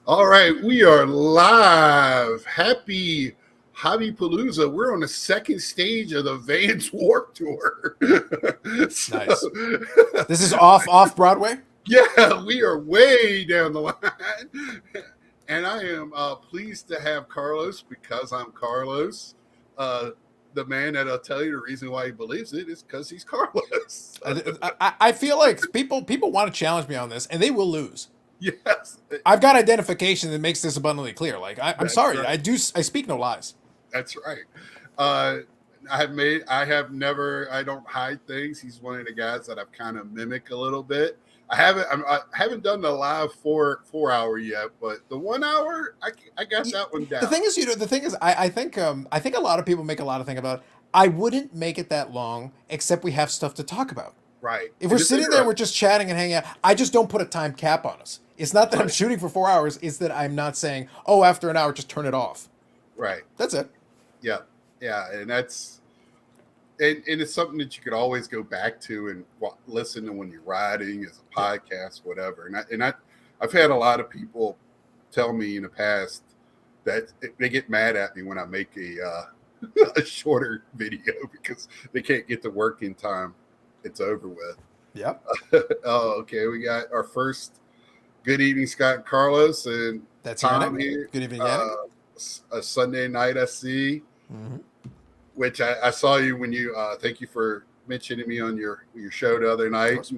All right, we are live. Happy Hobby Palooza. We're on the second stage of the Vans Warp Tour. so, Nice. This is off Broadway. yeah, we are way down the line. And I am pleased to have Carlos because I'm Carlos. Uh, the man that'll tell you the reason why he believes it is because he's Carlos. I feel like people want to challenge me on this, and they will lose. yes, I've got identification that makes this abundantly clear. Like I'm that's sorry, right. I speak no lies. That's right. Uh, I don't hide things. He's one of the guys that I've kind of mimicked a little bit. I haven't done the live 4 hour yet, but the 1 hour, I got that one The down. thing is, I think a lot of people make a lot of thing about it. I wouldn't make it that long, except we have stuff to talk about. Right. If we're And it's sitting there, we're interesting. just chatting and hanging out. I just don't put a time cap on us. It's not that I'm Right. shooting for 4 hours. It's that I'm not saying, oh, after an hour, just turn it off. Right. That's it. Yeah. Yeah. And it's something that you could always go back to and listen to when you're riding as a Yeah. podcast, whatever. I've had a lot of people tell me in the past that they get mad at me when I make a shorter video because they can't get to work in time. It's over with. Yep. Oh, okay. We got our first good evening, Scott and Carlos and That's Tom Yannick. here. Good evening, Yannick. A Sunday night I see. Mm-hmm. Which I saw you when you thank you for mentioning me on your show the other night,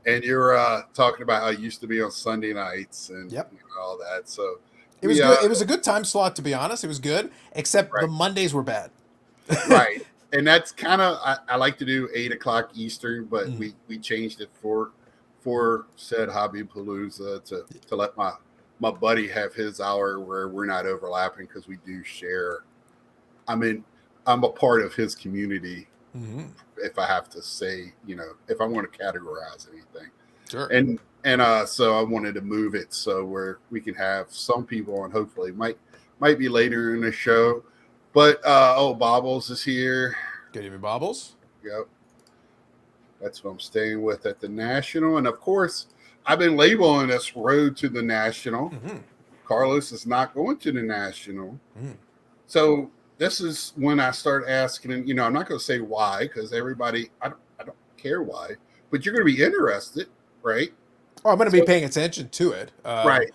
and you're talking about how it used to be on Sunday nights and Yep. all that. So It was we good. It was a good time slot, to be honest. It was good, except the right, Mondays were bad. right, and that's kind of I like to do 8 o'clock Eastern, but Mm. we changed it for said Hobby Palooza to let my buddy have his hour where we're not overlapping because we do share. I mean, I'm a part of his community. Mm-hmm. If I have to say, if I want to categorize anything, Sure. and so I wanted to move it so where we can have some people and hopefully might be later in the show. But Bobbles is here. Good evening, Bobbles. Yep, that's what I'm staying with at the National, and of course I've been labeling this road to the National. Mm-hmm. Carlos is not going to the National, Mm-hmm. so this is when I start asking, and I'm not going to say why because everybody, I don't care why, but you're going to be interested, right? Oh, I'm going to be So, paying attention to it. right,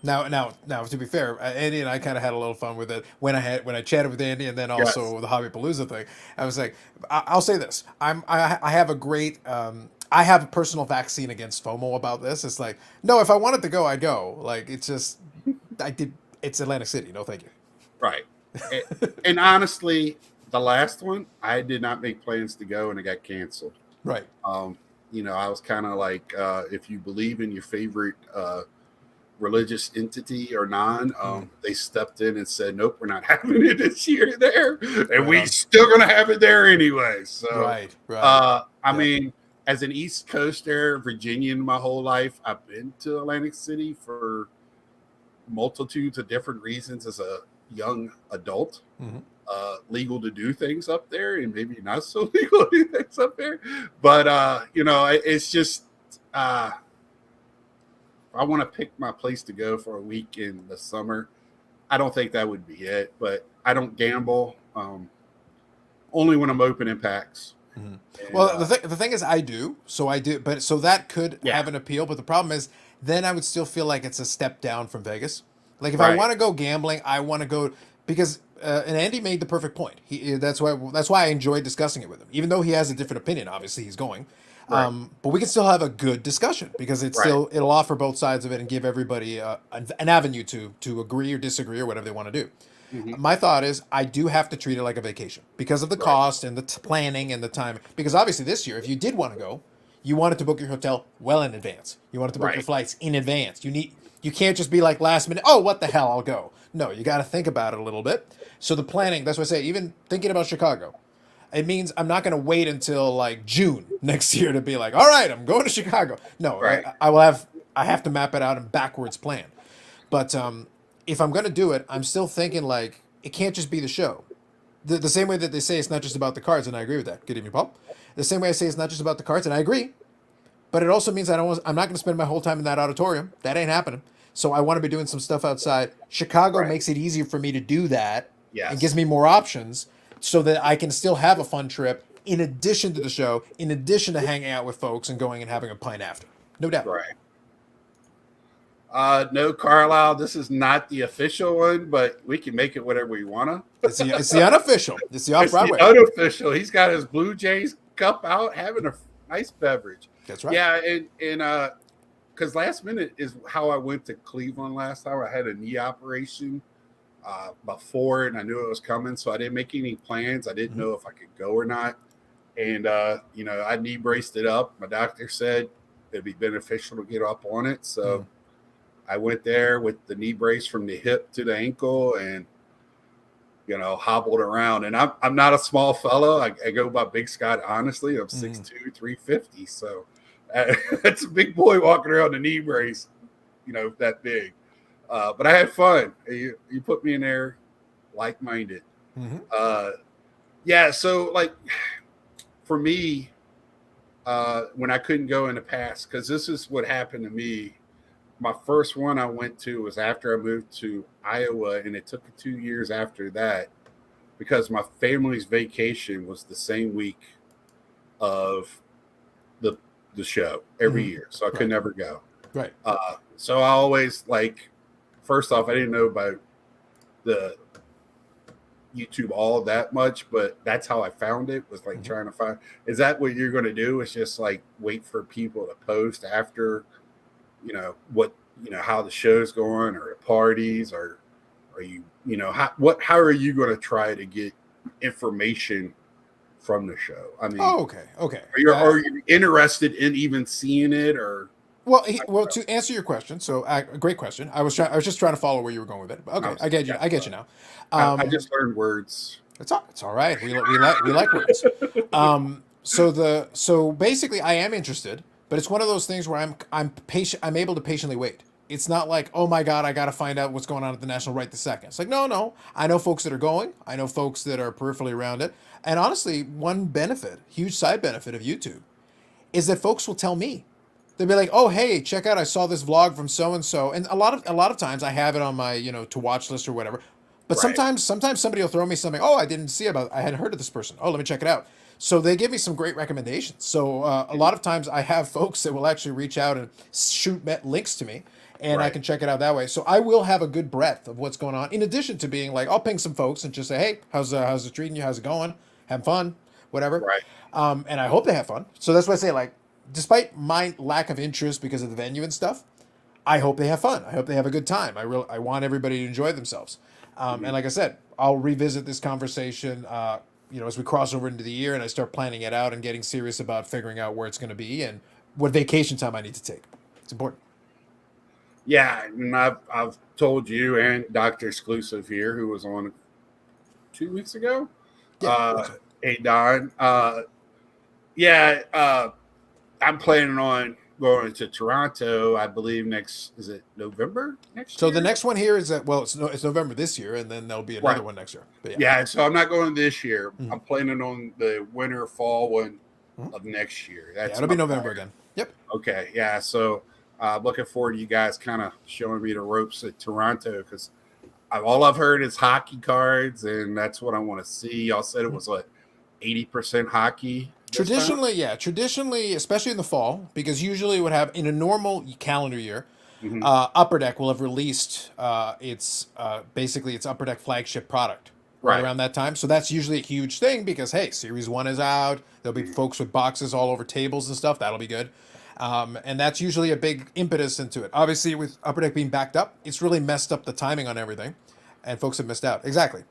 Now, to be fair, Andy and I kind of had a little fun with it when I chatted with Andy, and then yes, also the Hobby Palooza thing. I was like, I'll say this: I have a great I have a personal vaccine against FOMO about this. It's like, no, if I wanted to go, I'd go. Like it's just I did. It's Atlantic City. No, thank right, and, you. and honestly, the last one I did not make plans to go, and it got canceled. Right. I was kind of like, if you believe in your favorite religious entity or non, they stepped in and said, nope, we're not having it this year there, and Right we on. still gonna have it there anyway. So, Right. Right. I Yep. mean, as an East Coaster, Virginian, my whole life, I've been to Atlantic City for multitudes of different reasons as a young adult. Mm-hmm. Legal to do things up there and maybe not so legal to do things up there, but it's just I want to pick my place to go for a week in the summer. I don't think that would be it, but I don't gamble, only when I'm opening packs. Mm-hmm. And, Well, the thing is, I do. So I do, but so that could yeah, have an appeal. But the problem is, then I would still feel like it's a step down from Vegas. Like if I right, want to go gambling, I want to go because and Andy made the perfect point. That's why I enjoyed discussing it with him, even though he has a different opinion. Obviously, he's going. right, But we can still have a good discussion because right. it'll offer both sides of it and give everybody an avenue to agree or disagree or whatever they want to do. Hmm. My thought is I do have to treat it like a vacation because of the Right, cost and the planning and the time. Because obviously this year, if you did want to go, you wanted to book your hotel well in advance. You wanted to book your right, flights in advance. You can't just be like last minute. Oh, what the hell? I'll go. No, you got to think about it a little bit. So the planning. That's what I say. Even thinking about Chicago, it means I'm not going to wait until like June next year to be like, all right, I'm going to Chicago. No, right, I will have. I have to map it out and backwards plan. But if I'm going to do it, I'm still thinking like it can't just be the show. The same way that they say it's not just about the cards, and I agree with that. Good evening, Paul. The same way I say it's not just about the cards, and I agree. but it also means I'm not going to spend my whole time in that auditorium. That ain't happening. So I want to be doing some stuff outside. Chicago Right. makes it easier for me to do that and gives Yes. me more options so that I can still have a fun trip in addition to the show, in addition to hanging out with folks and going and having a pint after. No doubt. Right. No, Carlisle, this is not the official one, but we can make it whatever we want to. It's the unofficial. It's the off It's the Broadway. unofficial. He's got his Blue Jays cup out, having a nice beverage. That's right. Yeah, and because last minute is how I went to Cleveland last time. I had a knee operation before, and I knew it was coming, so I didn't make any plans. I didn't know if I could go or not, and I knee braced it up. My doctor said it'd be beneficial to get up on it, so I went there with the knee brace from the hip to the ankle, and hobbled around. And I'm not a small fellow. I go by Big Scott. Honestly, I'm 6'2", 350. So that's a big boy walking around the knee brace, that big. But I had fun. You put me in there, like-minded. Yeah. So like for me, when I couldn't go in the past, because this is what happened to me. My first one I went to was after I moved to Iowa, and it took 2 years after that because my family's vacation was the same week of the show every year, so I could never go. Right. So I always first off, I didn't know about the YouTube all that much, but that's how I found it, was trying to find, is that what you're going to do? Is just wait for people to post after how the show's going, or the parties, or are you how are you going to try to get information from the show? I mean, okay. Are you interested in even seeing it, or? Well, to answer your question, so a great question. I was just trying to follow where you were going with it. Okay, I get you. I get you now. I just learned words. It's all right. We like words. So basically, I am interested, but it's one of those things where I'm patient. I'm able to patiently wait. It's not like, oh my God, I got to find out what's going on at the National right this second. It's like, no. I know folks that are going. I know folks that are peripherally around it. And honestly, one benefit, huge side benefit of YouTube, is that folks will tell me. They'll be like, oh, hey, check out, I saw this vlog from so-and-so. And a lot of times I have it on my, to watch list or whatever. But sometimes somebody will throw me something. Oh, I hadn't heard of this person. Oh, let me check it out. So they give me some great recommendations. So a lot of times I have folks that will actually reach out and shoot links to me, and I can check it out that way. So I will have a good breadth of what's going on. In addition to being like, I'll ping some folks and just say, hey, how's it treating you? How's it going? Having fun? Whatever. Right. And I hope they have fun. So that's why I say, despite my lack of interest because of the venue and stuff, I hope they have fun. I hope they have a good time. I want everybody to enjoy themselves. And like I said, I'll revisit this conversation, as we cross over into the year and I start planning it out and getting serious about figuring out where it's going to be and what vacation time I need to take. It's important. Yeah, and I've told you and Dr. Exclusive here, who was on 2 weeks ago. Yeah, hey Don. I'm planning on going to Toronto, I believe is it November next so year? the next one here is it's November this year, and then there'll be another one next year. But yeah, so I'm not going this year. I'm planning on the winter fall one of next year. It'll be November again. Yep. Okay, yeah. So looking forward to you guys kind of showing me the ropes at Toronto, because all I've heard is hockey cards, and that's what I want to see. Y'all said it was 80% hockey. Traditionally, especially in the fall, because usually what happens in a normal calendar year, Upper Deck will have released its Upper Deck flagship product right around that time. So that's usually a huge thing because, hey, Series 1 is out. There'll be folks with boxes all over tables and stuff. That'll be good. And that's usually a big impetus into it. Obviously, with Upper Deck being backed up, it's really messed up the timing on everything. And folks have missed out. Exactly.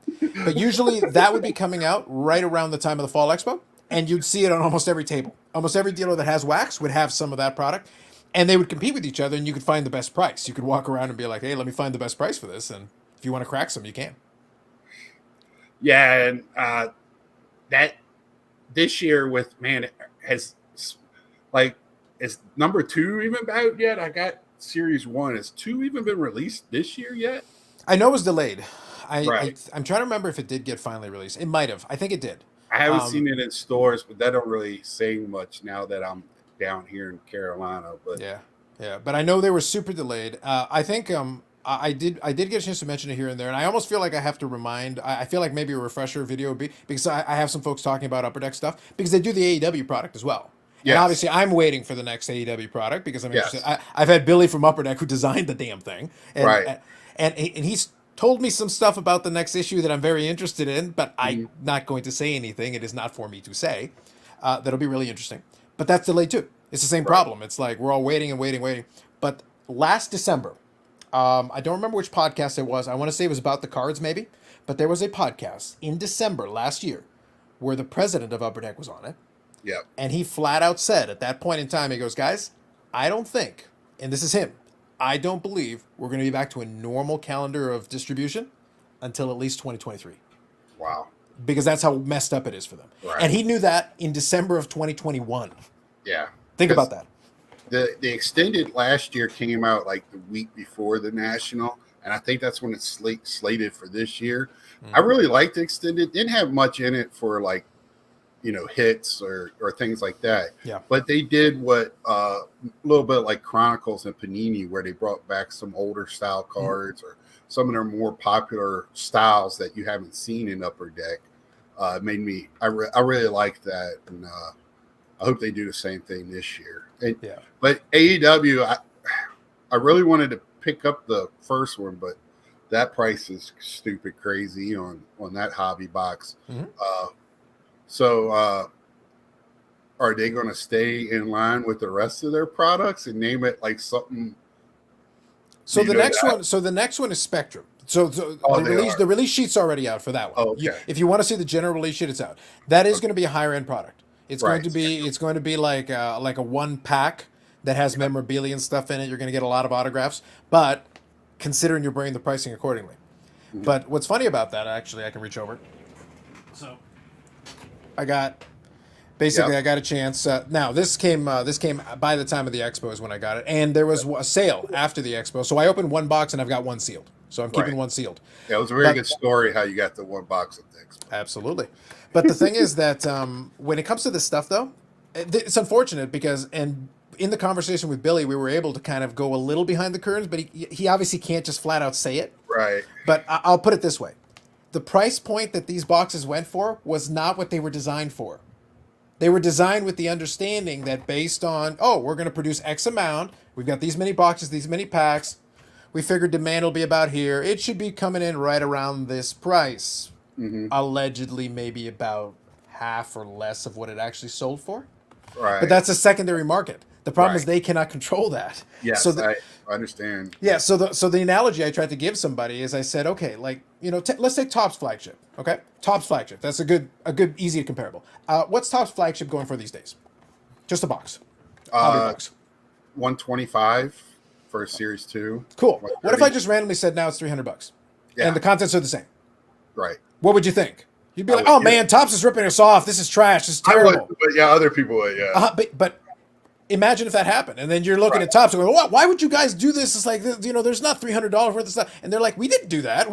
But usually that would be coming out right around the time of the Fall Expo. And you'd see it on almost every table. Almost every dealer that has wax would have some of that product. And they would compete with each other, and you could find the best price. You could walk around and be like, hey, let me find the best price for this. And if you want to crack some, you can. Yeah, and that this year is number 2 even out yet? I got Series 1. Has 2 even been released this year yet? I know it was delayed. I'm trying to remember if it did get finally released. It might have. I think it did. I haven't seen it in stores, but that don't really say much now that I'm down here in Carolina. But Yeah, yeah, but I know they were super delayed. I think I did get a chance to mention it here and there, and I almost feel like I have to remind. I feel like maybe a refresher video would be because I have some folks talking about Upper Deck stuff because they do the AEW product as well. And yes, obviously, I'm waiting for the next AEW product because I'm interested. yes, I've had Billy from Upper Deck who designed the damn thing, right. and he's told me some stuff about the next issue that I'm very interested in, but I'm Mhm. not going to say anything. It is not for me to say. That'll be really interesting. But that's delayed too. It's the same Right. problem. It's like we're all waiting and waiting, waiting. But last December, I don't remember which podcast it was. I want to say it was about the cards, maybe. But there was a podcast in December last year where the president of Upper Deck was on it. Yep. And he flat out said at that point in time, he goes, guys, I don't think, and this is him, I don't believe we're going to be back to a normal calendar of distribution until at least 2023 Wow. because that's how messed up it is for them. Right. And he knew that in December of 2021. Yeah. Think 'Cause about that. the extended last year came out like the week before the national, and I think that's when it's slated for this year. I really liked the extended. Didn't have much in it for like hits or things like that. Yeah. But they did what a little bit like Chronicles and Panini, where they brought back some older style cards or some of their more popular styles that you haven't seen in Upper Deck. Made me I really like that, and I hope they do the same thing this year. And, Yeah. But AEW, I really wanted to pick up the first one, but that price is stupid crazy on that hobby box. Mhm. So are they going to stay in line with the rest of their products and name it like something? So You the know next that? one, so the next one is Spectrum. So Oh, they are. the release sheet's already out for that one. Oh, okay. If you want to see the general release sheet, it's out. That is going to be a higher end product. It's going Right. to be like a one pack that has memorabilia and stuff in it. You're going to get a lot of autographs, but considering you're bringing the pricing accordingly. Mhm. But what's funny about that, actually, I can reach over. So I got basically Yep. I got a chance. Now this came by the time of the expo is when I got it, and there was a sale after the expo. So I opened one box and I've got one sealed. So I'm keeping Right. one sealed. Yeah, it was a very But- good story how you got the one box of things. Absolutely. But the thing is that when it comes to this stuff, though, it's unfortunate because, and in the conversation with Billy, we were able to kind of go a little behind the curtains, but he obviously can't just flat out say it. Right. But I'll put it this way. The price point that these boxes went for was not what they were designed for. They were designed with the understanding that based on, we're going to produce X amount. We've got these many boxes, these many packs. We figured demand will be about here. It should be coming in right around this price. Mm-hmm. Allegedly, maybe about half or less of what it actually sold for. Right. But that's a secondary market. The problem is Right. they cannot control that. Yes, So I understand. yeah, so the analogy I tried to give somebody is I said, okay, like let's take Topps flagship. Okay, Topps flagship. That's a good easy comparable. What's Topps flagship going for these days? Just a box, hobby box. 125 for Series 2. Cool. What if I 130. just randomly said now it's $300 Yeah. and the contents are the same? Right. What would you think? You'd be I like, would- oh man, Topps is ripping us off. This is trash. This is I terrible. would, but yeah, other people would, yeah. But imagine if that happened, and then you're looking Right. at Topps and going, "What? Why would you guys do this?" It's like there's not $300 worth of stuff, and they're like, "We didn't do that.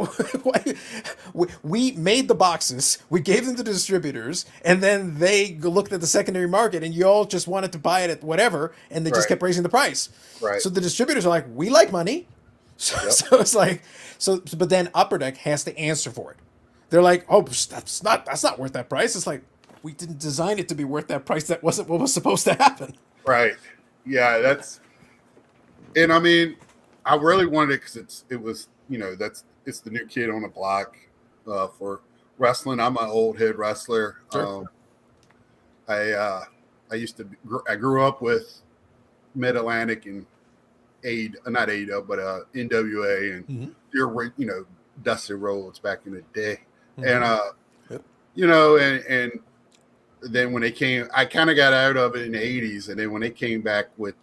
We made the boxes, we gave them to the distributors, and then they looked at the secondary market, and you all just wanted to buy it at whatever, and they just Right. kept raising the price. Right. So the distributors are like, "We like money." So, Yep. so it's like, but then Upper Deck has to answer for it. They're like, "Oh, that's not worth that price." It's like, we didn't design it to be worth that price. That wasn't what was supposed to happen. Right. Yeah, and I mean, I really wanted it because it was, it's the new kid on the block for wrestling. I'm an old head wrestler. Sure. I I grew up with Mid Atlantic and not ADA, but NWA and Mhm. your Dusty Rhodes back in the day, Mhm. and Yep. and then when they came, I kind of got out of it in the 80s, and then when they came back with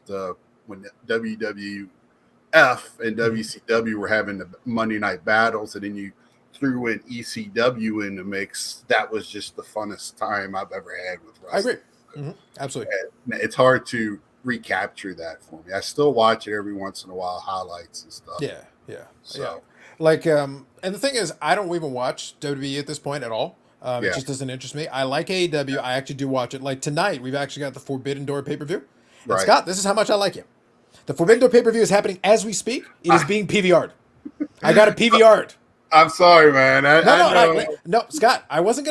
when the WWF and WCW were having the Monday night battles, and then you threw in ECW in the mix, that was just the funnest time I've ever had with I wrestling. agree. Absolutely. And it's hard to recapture that for me. I still watch it every once in a while, highlights and stuff. Yeah, yeah, So yeah. Like, and the thing is, I don't even watch WWE at this point at all. It Yeah. just doesn't interest me. I like AEW. I actually do watch it. Like tonight, we've actually got the Forbidden Door pay per view, And Right. Scott, this is how much I like you. The Forbidden Door pay-per-view is happening as we speak. It is being PVR'd. I got a PVR'd. I'm sorry, man. I know. No, Scott. I wasn't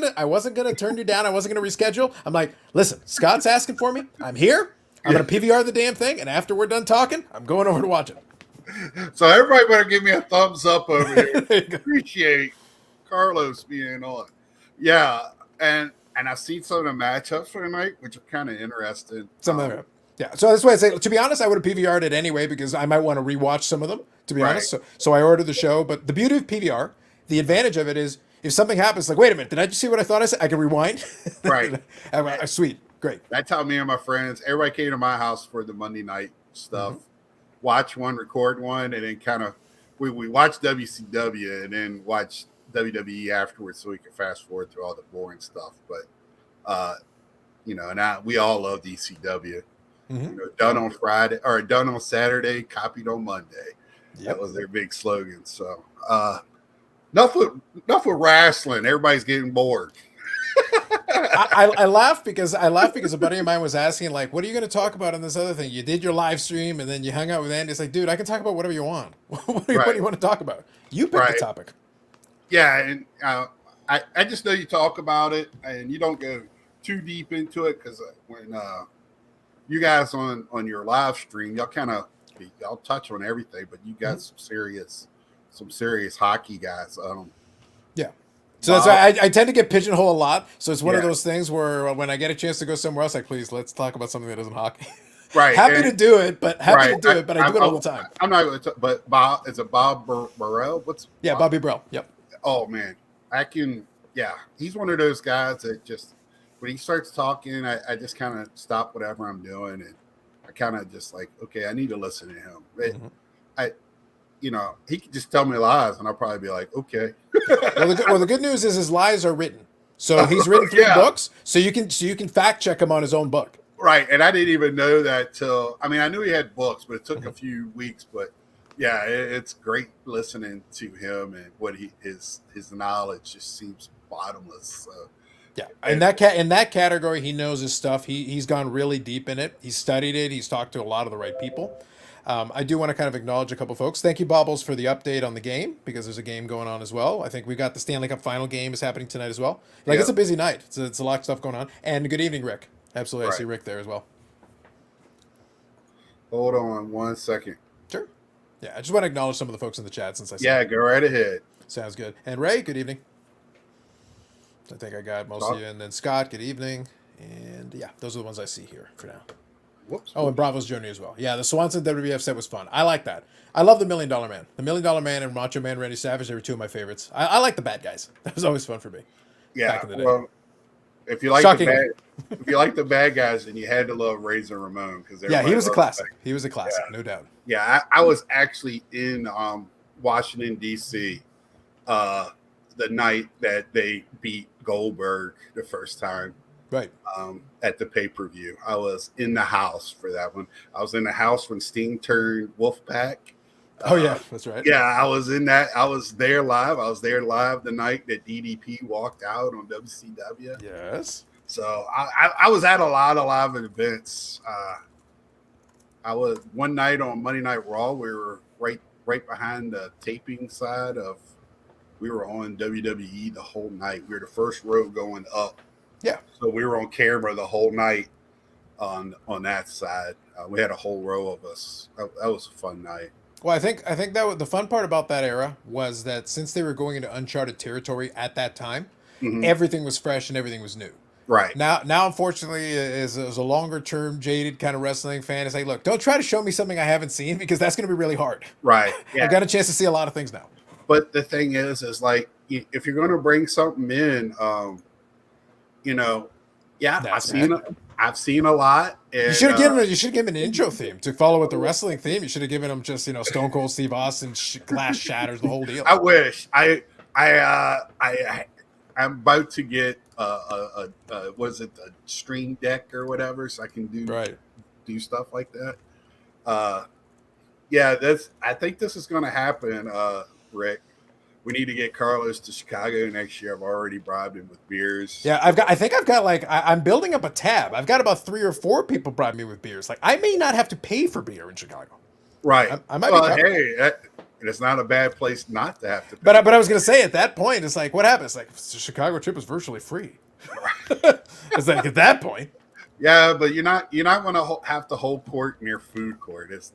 gonna turn you down. I wasn't gonna reschedule. I'm like, listen, Scott's asking for me. I'm here. I'm gonna PVR the damn thing, and after we're done talking, I'm going over to watch it. So everybody better give me a thumbs up over here. There you go. Appreciate Carlos being on. Yeah, and I've seen some of the matchups for tonight, which are kind of interesting. Some of them. Yeah. So that's why I say, to be honest, I would have PVR'd it anyway because I might want to rewatch some of them, to be Right. honest. So I ordered the show. But the beauty of PVR, the advantage of it is if something happens, like, wait a minute, did I just see what I thought I said? I can rewind. Right. Sweet. Great. That's how me and my friends, everybody came to my house for the Monday night stuff. Watch one, record one, and then kind of we watch WCW and then watch WWE afterwards so we can fast forward through all the boring stuff. But now we all love ECW. Done on Friday or done on Saturday, copied on Monday. Yep. That was their big slogan. So enough with wrestling. Everybody's getting bored. I laugh because a buddy of mine was asking, like, what are you going to talk about on this other thing? You did your live stream and then you hung out with Andy. It's like, dude, I can talk about whatever you want. What do you want to talk about? You pick the topic. Yeah, and I just know you talk about it and you don't go too deep into it because when you guys on your live stream, y'all touch on everything, but you got some serious hockey guys. Yeah. So that's why I tend to get pigeonholed a lot. So it's one of those things where when I get a chance to go somewhere else, like, please, let's talk about something that isn't hockey. Right. Happy to do it, but I do it all the time. I'm not going to, but Bob, is it Bob Burrell? Bobby Burrell. Yep. Oh man, he's one of those guys that just, when he starts talking, I just kind of stop whatever I'm doing. And I kind of just like, okay, I need to listen to him. He could just tell me lies and I'll probably be like, okay. Well, the good news is his lies are written. So he's written 3 books. So you can fact check him on his own book. Right. And I didn't even know that I knew he had books, but it took a few weeks. But yeah, it's great listening to him and what his knowledge just seems bottomless. So. Yeah, in that category, he knows his stuff. He's gone really deep in it. He's studied it. He's talked to a lot of the right people. I do want to kind of acknowledge a couple folks. Thank you, Bobbles, for the update on the game because there's a game going on as well. I think we got the Stanley Cup final game is happening tonight as well. It's a busy night. It's a lot of stuff going on. And good evening, Rick. Absolutely, I see Rick there as well. Hold on 1 second. Sure. Yeah, I just want to acknowledge some of the folks in the chat since I see. Yeah, go right ahead. Sounds good. And Ray, good evening. I think I got most of you. And then Scott, good evening. And yeah, those are the ones I see here for now. Whoops. Oh, and Bravo's Journey as well. Yeah, the Swanson WWF set was fun. I like that. I love the $1 Million Man. The $1 Million Man and Macho Man Randy Savage, they were 2 of my favorites. I like the bad guys. That was always fun for me. Yeah, back in the day. well, if you like the bad guys, then you had to love Razor Ramon because he was a classic. He was a classic, no doubt. Yeah, I was actually in Washington D.C. The night that they beat Goldberg the first time. Right. At the pay-per-view. I was in the house for that one. I was in the house when Sting turned Wolfpack. Oh, yeah, that's right. Yeah, I was in that. I was there live. I was there live the night that DDP walked out on WCW. Yes. So I was at a lot of live events. I was one night on Monday Night Raw. We were right behind the taping side of. We were on WWE the whole night. We were the first row going up. Yeah. So we were on camera the whole night on that side. We had a whole row of us. That was a fun night. Well, I think that the fun part about that era was that since they were going into uncharted territory at that time, everything was fresh and everything was new. Right. Now, unfortunately, as a longer-term jaded kind of wrestling fan, it's like, look, don't try to show me something I haven't seen because that's going to be really hard. Right. Yeah. I've got a chance to see a lot of things now. But the thing is like, if you're going to bring something in, I've seen a lot. And, you should have given him an intro theme to follow with the wrestling theme. You should have given him just Stone Cold Steve Austin, glass shatters, the whole deal. I wish I'm about to get was it the Stream Deck or whatever, so I can do stuff like that. I think this is going to happen, Rick. we need to get Carlos to Chicago next year. I've already bribed him with beers. Yeah, I think I've got like, I'm building up a tab. I've got about 3 or 4 people bribe me with beers. Like, I may not have to pay for beer in Chicago. Right. I might be covered. Hey, it's not a bad place not to have to pay. But I was gonna say at that point, it's like, what happens? Like, the Chicago trip is virtually free. It's like at that point. Yeah, but you're not going to have to hold court near food court. That's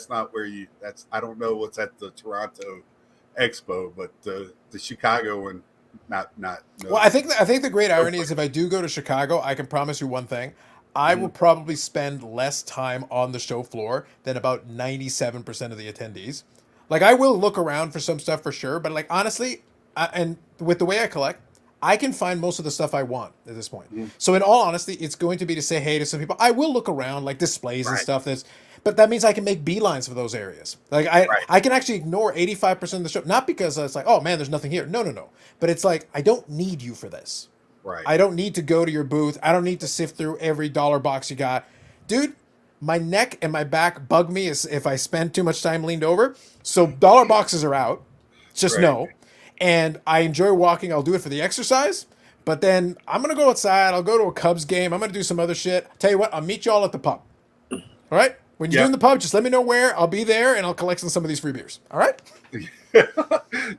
not where you. I don't know what's at the Toronto Expo, but the Chicago one, not. No. Well, I think the great irony is if I do go to Chicago, I can promise you one thing. I will probably spend less time on the show floor than about 97% of the attendees. Like, I will look around for some stuff for sure, but like honestly, and with the way I collect, I can find most of the stuff I want at this point. So in all honesty, it's going to be to say hey to some people. I will look around like displays and stuff but that means I can make beelines for those areas. Like I can actually ignore 85% of the show, not because it's like, oh man, there's nothing here. No. But it's like, I don't need you for this. Right. I don't need to go to your booth. I don't need to sift through every dollar box you got. Dude, my neck and my back bug me if I spend too much time leaned over. So dollar boxes are out. Just know. And I enjoy walking. I'll do it for the exercise. But then I'm going to go outside. I'll go to a Cubs game. I'm going to do some other shit. Tell you what, I'll meet you all at the pub. All right? When you're in the pub, just let me know where. I'll be there, and I'll collect some of these free beers. All right?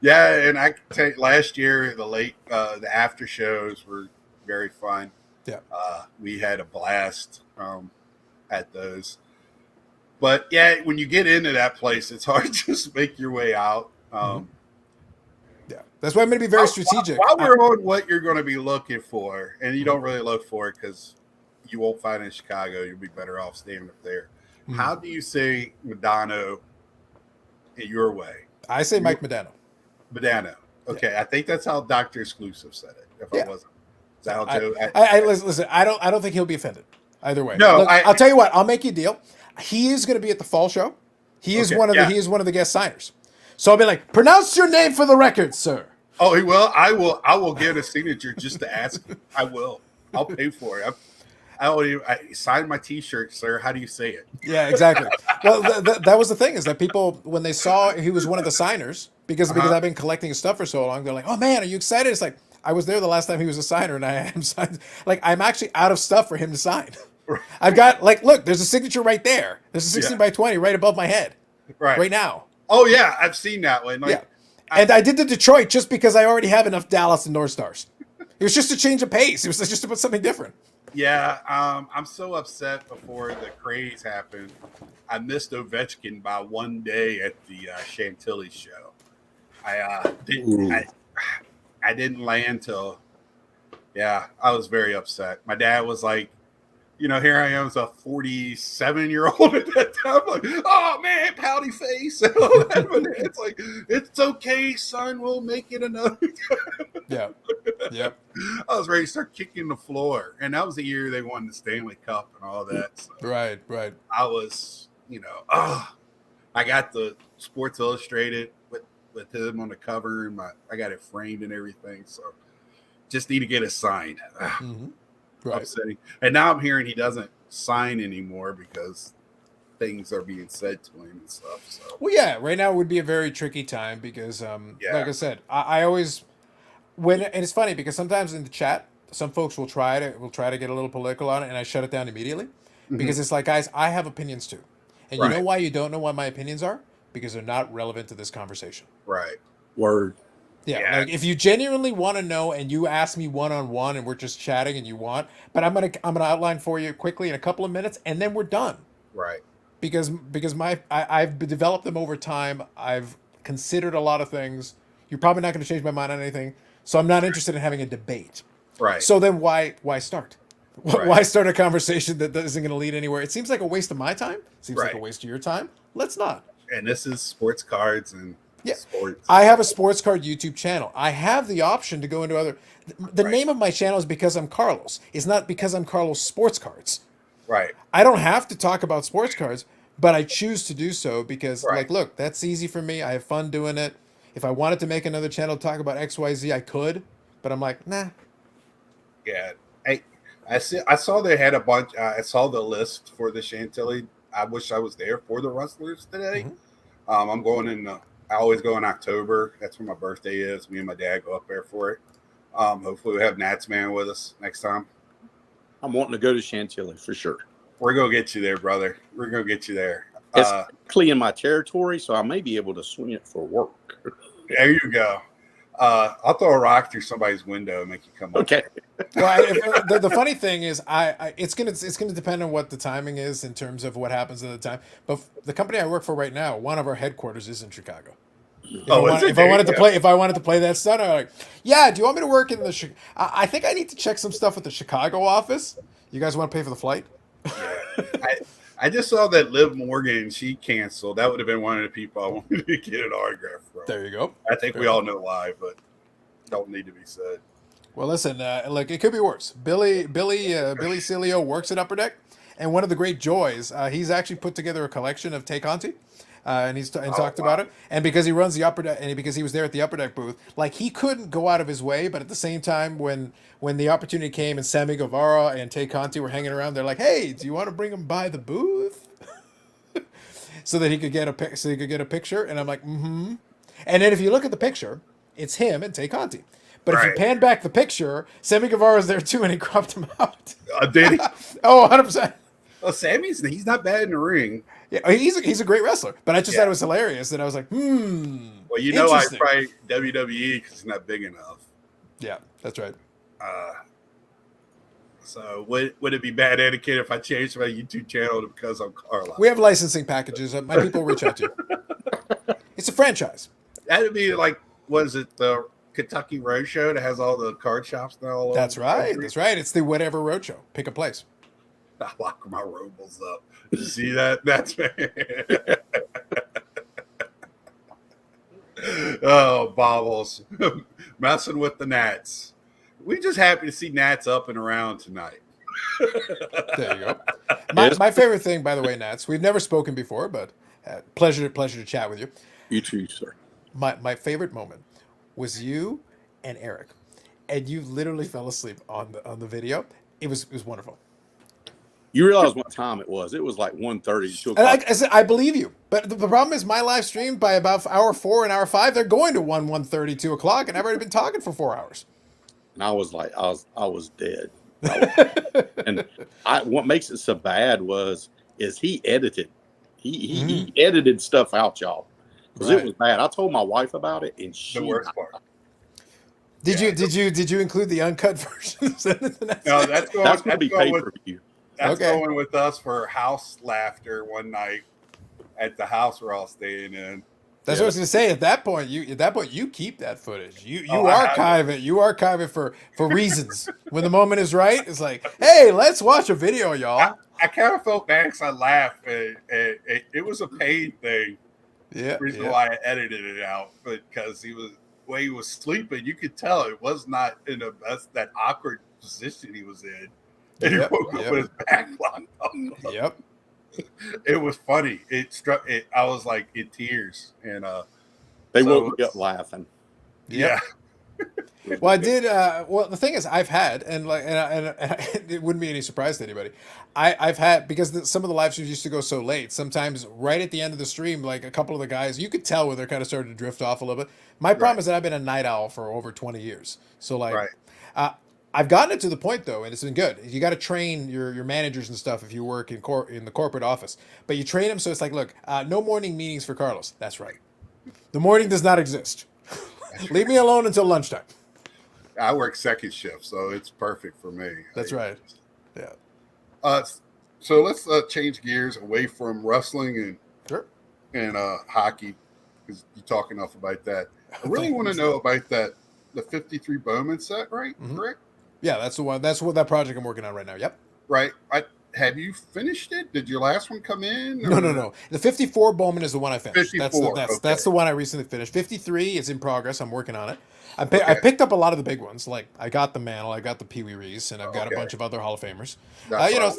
Yeah, and I can tell you, last year, the after shows were very fun. Yeah. We had a blast at those. But, yeah, when you get into that place, it's hard to just make your way out. Yeah, that's why I'm going to be very strategic. While we're on what you're going to be looking for, and you don't really look for it because you won't find it in Chicago, you'll be better off staying up there. How do you say Modano in your way? I say Mike Modano. Modano. Okay, yeah. I think that's how Dr. Exclusive said it. If I wasn't, is that how Joe? Listen. I don't think he'll be offended either way. No, look, I'll tell you what. I'll make you a deal. He is going to be at the fall show. He is one of the guest signers. So I'll be like, pronounce your name for the record, sir. Oh, he will. I will get a signature just to ask him. I will. I'll pay for it. I signed my T-shirt, sir. How do you say it? Yeah, exactly. Well, that was the thing is that people, when they saw he was one of the signers, because I've been collecting his stuff for so long, they're like, "Oh man, are you excited?" It's like, I was there the last time he was a signer, and I am signed. Like, I'm actually out of stuff for him to sign. I've got look, there's a signature right there. There's a 16 by 20 right above my head, right now. Oh yeah, I've seen that one. And I did the Detroit just because I already have enough Dallas and North Stars. It was just a change of pace. It was just to put something different. Yeah, I'm so upset before the craze happened. I missed Ovechkin by one day at the Chantilly show. I didn't land till. Yeah, I was very upset. My dad was like, here I am as a 47-year-old at that time. Like, oh man, pouty face. And all that. But it's like, it's okay, son. We'll make it another time. Yeah. Yep. I was ready to start kicking the floor. And that was the year they won the Stanley Cup and all that. So right. I was, I got the Sports Illustrated with him on the cover. And I got it framed and everything. So just need to get it signed. Right. Upsetting. And now I'm hearing he doesn't sign anymore because things are being said to him and stuff. So right now would be a very tricky time because like I said, I always and it's funny because sometimes in the chat some folks will try to get a little political on it and I shut it down immediately because it's like, guys, I have opinions too. And you know why you don't know what my opinions are? Because they're not relevant to this conversation. Right. Word. Yeah, like if you genuinely want to know and you ask me one-on-one and we're just chatting and you want, but I'm gonna outline for you quickly in a couple of minutes and then we're done. Right. Because I've developed them over time. I've considered a lot of things. You're probably not going to change my mind on anything, so I'm not interested in having a debate. Right. So then why start? Why start a conversation that isn't going to lead anywhere? It seems like a waste of my time. Seems like a waste of your time. Let's not. And this is sports cards and. Yeah, sports. I have a sports card YouTube channel. I have the option to go into other. The name of my channel is because I'm Carlos. It's not because I'm Carlos Sports Cards. Right. I don't have to talk about sports cards, but I choose to do so because, look, that's easy for me. I have fun doing it. If I wanted to make another channel talk about XYZ, I could, but I'm like, nah. Yeah. I saw they had a bunch. I saw the list for the Chantilly. I wish I was there for the Rustlers today. I'm going in I always go in October. That's when my birthday is. Me and my dad go up there for it. Hopefully, we have Nats Man with us next time. I'm wanting to go to Chantilly for sure. We're gonna get you there, brother. We're gonna get you there. It's actually in my territory, so I may be able to swing it for work. There you go. I'll throw a rock through somebody's window and make you come up. Okay. Well, the funny thing is, it's gonna depend on what the timing is in terms of what happens at the time. But the company I work for right now, one of our headquarters is in Chicago. If I wanted to play that stuff, I'm like, yeah. Do you want me to work in the? I think I need to check some stuff with the Chicago office. You guys want to pay for the flight? Yeah. I just saw that Liv Morgan, she canceled. That would have been one of the people I wanted to get an autograph from. There you go. I think we all know why, but don't need to be said. Well, listen, look, it could be worse. Billy Cilio works at Upper Deck, and one of the great joys, he's actually put together a collection of Tay Conti, and he's talked about it. And because he runs the Upper Deck, and because he was there at the Upper Deck booth, like he couldn't go out of his way. But at the same time, when the opportunity came and Sammy Guevara and Tay Conti were hanging around, they're like, "Hey, do you want to bring him by the booth?" so that he could get a picture. And I'm like, mm-hmm. And then if you look at the picture, it's him and Tay Conti. But if you pan back the picture, Sammy Guevara's there too, and he cropped him out. Did he? Oh, 100%. Well, he's not bad in the ring. Yeah, he's a great wrestler. But I just thought it was hilarious, and I was like, Well, you know, I probably WWE because it's not big enough. Yeah, that's right. So would it be bad etiquette if I changed my YouTube channel to Because I'm Carlisle? We have licensing packages. My people will reach out to you. It's a franchise. That'd be like, was it the Kentucky Roadshow that has all the card shops now? All That's over right. That's right. It's the Whatever Roadshow. Pick a place. I lock my robles up. You see that? That's oh, Bobbles. Messing with the Nats. We just happy to see Nats up and around tonight. There you go. My favorite thing, by the way, Nats, we've never spoken before, but pleasure to chat with you. You too, sir. My favorite moment was you and Eric, and you literally fell asleep on the video. It was wonderful. You realize what time it was? It was like 1:30, 2 o'clock. Like I said, I believe you, but the problem is my live stream by about hour 4 and hour 5, they're going to 1:30, 2 o'clock, and I've already been talking for 4 hours. And I was like, I was dead. And what makes it so bad is he edited. He edited stuff out, y'all, because it was bad. I told my wife about it, and she. The worst part. Did you include the uncut version? No, that's going to be pay per view. That's going with us for house laughter one night at the house we're all staying in. That's what I was gonna say. At that point, you keep that footage. You archive it. You archive it for reasons. When the moment is right, it's like, hey, let's watch a video, y'all. I kind of felt bad because I laughed. It was a paid thing. Yeah. Reason why I edited it out, because he was sleeping. You could tell it was not in that awkward position he was in. And he woke up with his back locked up. Yep. It was funny. It struck it. I was like in tears, and they woke me up laughing. Yeah. Well, I did. Well, the thing is, I've had, and it wouldn't be any surprise to anybody. I've had, because some of the live streams used to go so late. Sometimes right at the end of the stream, like a couple of the guys, you could tell where they're kind of starting to drift off a little bit. My problem is that I've been a night owl for over 20 years, so like. I've gotten it to the point though, and it's been good. You got to train your managers and stuff if you work in the corporate office. But you train them so it's like, look, no morning meetings for Carlos. That's right. The morning does not exist. Leave me alone until lunchtime. I work second shift, so it's perfect for me. That's right. Yeah. So let's change gears away from wrestling and hockey, because you talk enough about that. I really want to know about the 53 Bowman set, right? Mm-hmm. Correct? Yeah, that's the one. That's what that project I'm working on right now. Yep. Right. Have you finished it? Did your last one come in? Or? No. The 54 Bowman is the one I finished. 54. That's the one I recently finished. 53 is in progress. I'm working on it. I picked up a lot of the big ones. Like I got the Mantle, I got the Pee Wee Reese, and I've got a bunch of other Hall of Famers.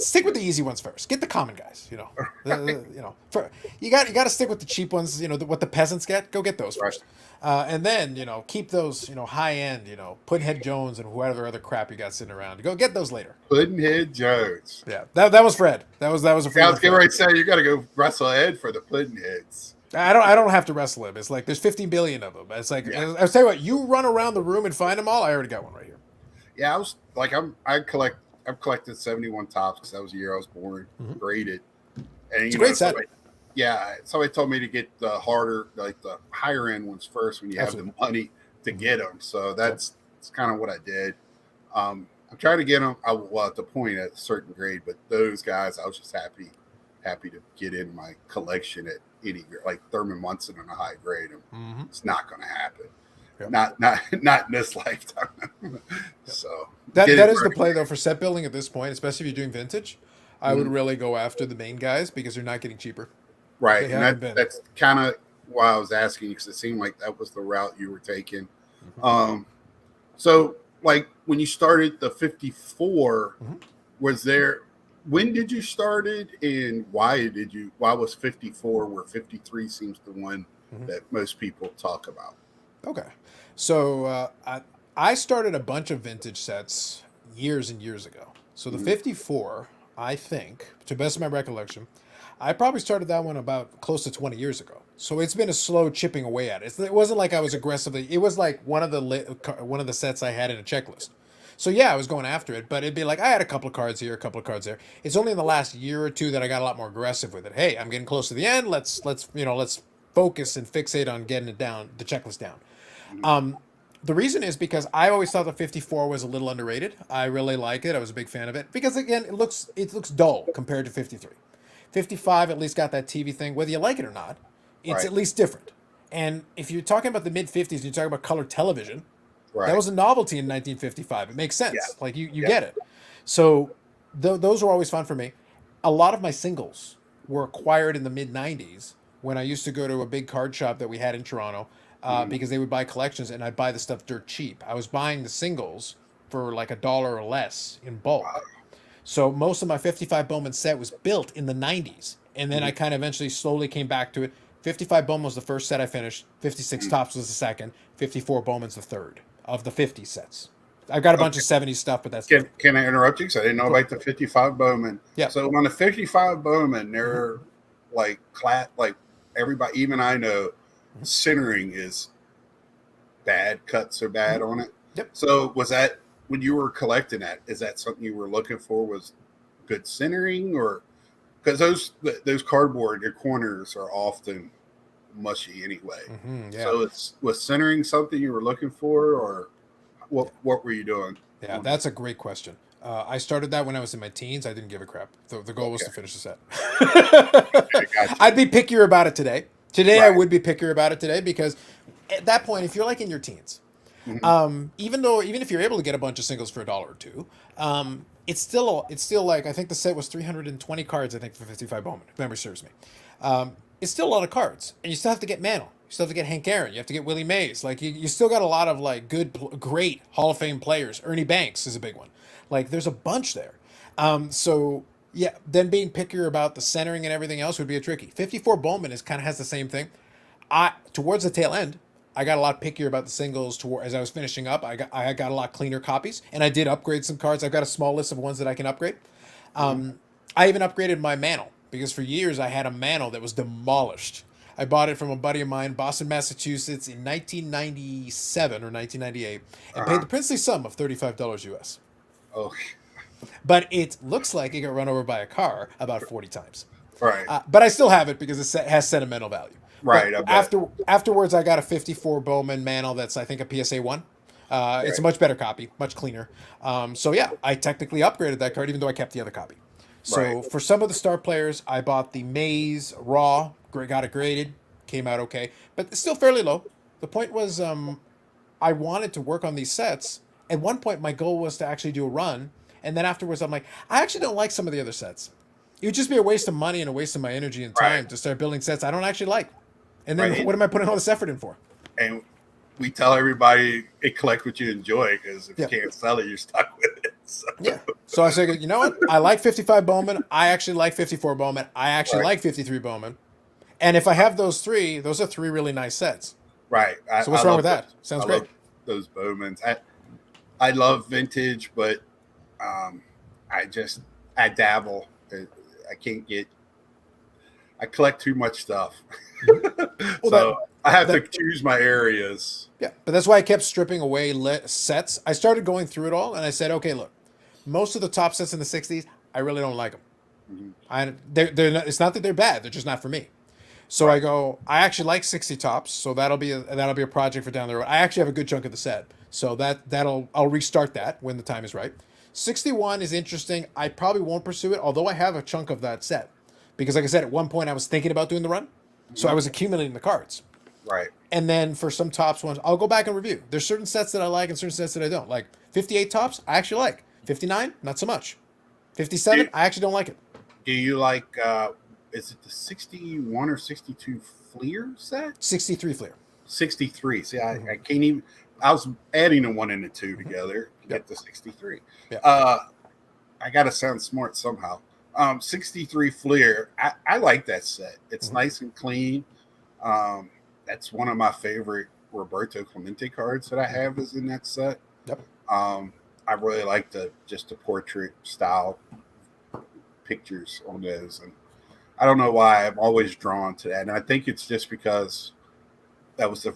Stick with the easy ones first. Get the common guys. You got to stick with the cheap ones. What the peasants get. Go get those first. And then, keep those, high end, Puddinhead Jones and whatever other crap you got sitting around. Go get those later. Puddinhead Jones. Yeah, that was Fred. That was a Fred. I was getting ready to say, you got to go wrestle Ed for the Puddinheads. I don't have to wrestle him. It's like there's 15 billion of them. It's like Yeah. I was telling you what, you run around the room and find them all. I already got one right here. Yeah, I was like, I've collected 71 tops because that was the year I was born, Mhm. graded. And It's a great set. somebody told me to get the harder, like the higher end ones first when you Absolutely. have the money to get them. So that's kind of what I did. I'm trying to get them. At the point at a certain grade, but those guys, I was just happy to get in my collection at any grade, like Thurman Munson in a high grade. Mm-hmm. It's not going to happen. Yep. Not in this lifetime. So that is the play though for set building at this point, especially if you're doing vintage. I would really go after the main guys because they're not getting cheaper. Right, They and haven't been. that's kind of why I was asking because it seemed like that was the route you were taking. So like when you started the 54, was there? When did you start it, and why was 54 where 53 seems the one that most people talk about? Okay, so I started a bunch of vintage sets years and years ago. So the 54, I think, to the best of my recollection, I probably started that one about close to 20 years ago. So it's been a slow chipping away at it. It wasn't like I was aggressively. It was like one of the sets I had in a checklist. So yeah, I was going after it, but it'd be like I had a couple of cards here, a couple of cards there. It's only in the last year or two that I got a lot more aggressive with it. Hey, I'm getting close to the end. Let's focus and fixate on getting it down, the checklist down. The reason is because I always thought the 54 was a little underrated. I really like it. I was a big fan of it because again, it looks dull compared to 53. 55 at least got that TV thing, whether you like it or not. It's Right. at least different. And if you're talking about the mid 50s and you're talking about color television, Right. that was a novelty in 1955. It makes sense. Yeah. Like you get it. So those were always fun for me. A lot of my singles were acquired in the mid 90s when I used to go to a big card shop that we had in Toronto because they would buy collections and I'd buy the stuff dirt cheap. I was buying the singles for like $1 or less in bulk. So most of my 55 Bowman set was built in the 90s. And then I kind of eventually slowly came back to it. 55 Bowman was the first set I finished. 56 Tops was the second. 54 Bowman's the third of the 50 sets. I've got a bunch of 70s stuff, but that's Can I interrupt you? Because I didn't know about the 55 Bowman. Yeah. So on the 55 Bowman, they're like everybody, even I know, centering is bad. Cuts are bad on it. Yep. So was that when you were collecting that? Is that something you were looking for? Was good centering, or because those cardboard, your corners are often mushy anyway. Yeah. So was centering something you were looking for, or what were you doing? Yeah, that's a great question. I started that when I was in my teens. I didn't give a crap. The goal was to finish the set. Gotcha. I'd be pickier about it today. Today, I Right. would be pickier about it today because at that point, if you're like in your teens, even if you're able to get a bunch of singles for $1 or $2, it's still like I think the set was 320 cards. I think for 55 Bowman, if memory serves me. It's still a lot of cards, and you still have to get Mantle. You still have to get Hank Aaron. You have to get Willie Mays. Like you still got a lot of like great Hall of Fame players. Ernie Banks is a big one. Like there's a bunch there. So yeah, then being pickier about the centering and everything else would be a tricky. 54 Bowman kind of has the same thing. Towards the tail end, I got a lot pickier about the singles. As I was finishing up, I got a lot cleaner copies, and I did upgrade some cards. I've got a small list of ones that I can upgrade. I even upgraded my Mantle because for years I had a Mantle that was demolished. I bought it from a buddy of mine, Boston, Massachusetts, in 1997 or 1998, and paid the princely sum of $35 US. Oh, But it looks like it got run over by a car about 40 times. right. But I still have it because it has sentimental value. Right, But I bet. afterwards, I got a 54 Bowman Mantle that's, I think, a PSA 1. It's a much better copy, much cleaner. So, yeah, I technically upgraded that card, even though I kept the other copy. So, Right. for some of the star players, I bought the Maze Raw, got it graded, came out okay. But it's still fairly low. The point was I wanted to work on these sets. At one point, my goal was to actually do a run. And then afterwards, I'm like, I actually don't like some of the other sets. It would just be a waste of money and a waste of my energy and time Right. to start building sets I don't actually like. And then Right. what am I putting all this effort in for? And we tell everybody, collect what you enjoy, because if Yeah. you can't sell it, you're stuck with it. So, Yeah. So I said, you know what? I like 55 Bowman. I actually like 54 Bowman. I actually Right. like 53 Bowman. And if I have those three are three really nice sets. right. So what's wrong with that? Sounds I great. love those Bowmans. I love vintage, but I dabble. I can't get. I collect too much stuff. Well, So I have to that- choose my areas. Yeah, but that's why I kept stripping away sets. I started going through it all, and I said, okay, look, most of the top sets in the '60s, I really don't like them. Mhm. They're not, it's not that they're bad; they're just not for me. So I go, I actually like 60 tops, so that'll be a project for down the road. I actually have a good chunk of the set, so I'll restart that when the time is right. 61 is interesting. I probably won't pursue it, although I have a chunk of that set, because like I said, at one point I was thinking about doing the run, so I was accumulating the cards. Right. And then for some tops ones, I'll go back and review. There's certain sets that I like and certain sets that I don't. Like 58 tops, I actually like. 59, not so much. 57, I actually don't like it. Do you like? Is it the 61 or 62 Fleer set? 63 Fleer. 63. See, I can't even. I was adding the 1 and the 2 together to get the 63. Yeah. I got to sound smart somehow. 63 Fleer. I like that set. It's nice and clean. That's one of my favorite Roberto Clemente cards that I have is in that set. Yep. I really like the portrait style pictures on those, and I don't know why I'm always drawn to that. And I think it's just because that was the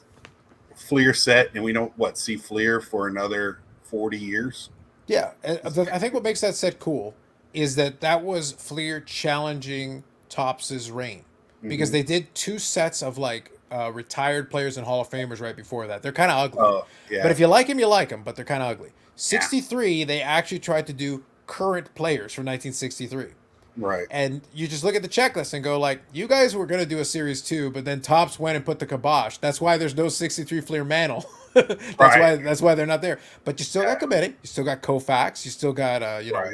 Fleer set, and we don't see Fleer for another 40 years. Yeah, I think what makes that set cool is that was Fleer challenging Topps' reign, because they did 2 sets of like retired players and Hall of Famers right before that. They're kind of ugly. Oh, yeah. But if you like them, you like them, but they're kind of ugly. 63, they actually tried to do current players from 1963. Right. And you just look at the checklist and go like, you guys were going to do a series 2, but then Topps went and put the kibosh. That's why there's no 63 Fleer Mantle. That's why they're not there. But you still got Committee. You still got Koufax. You still got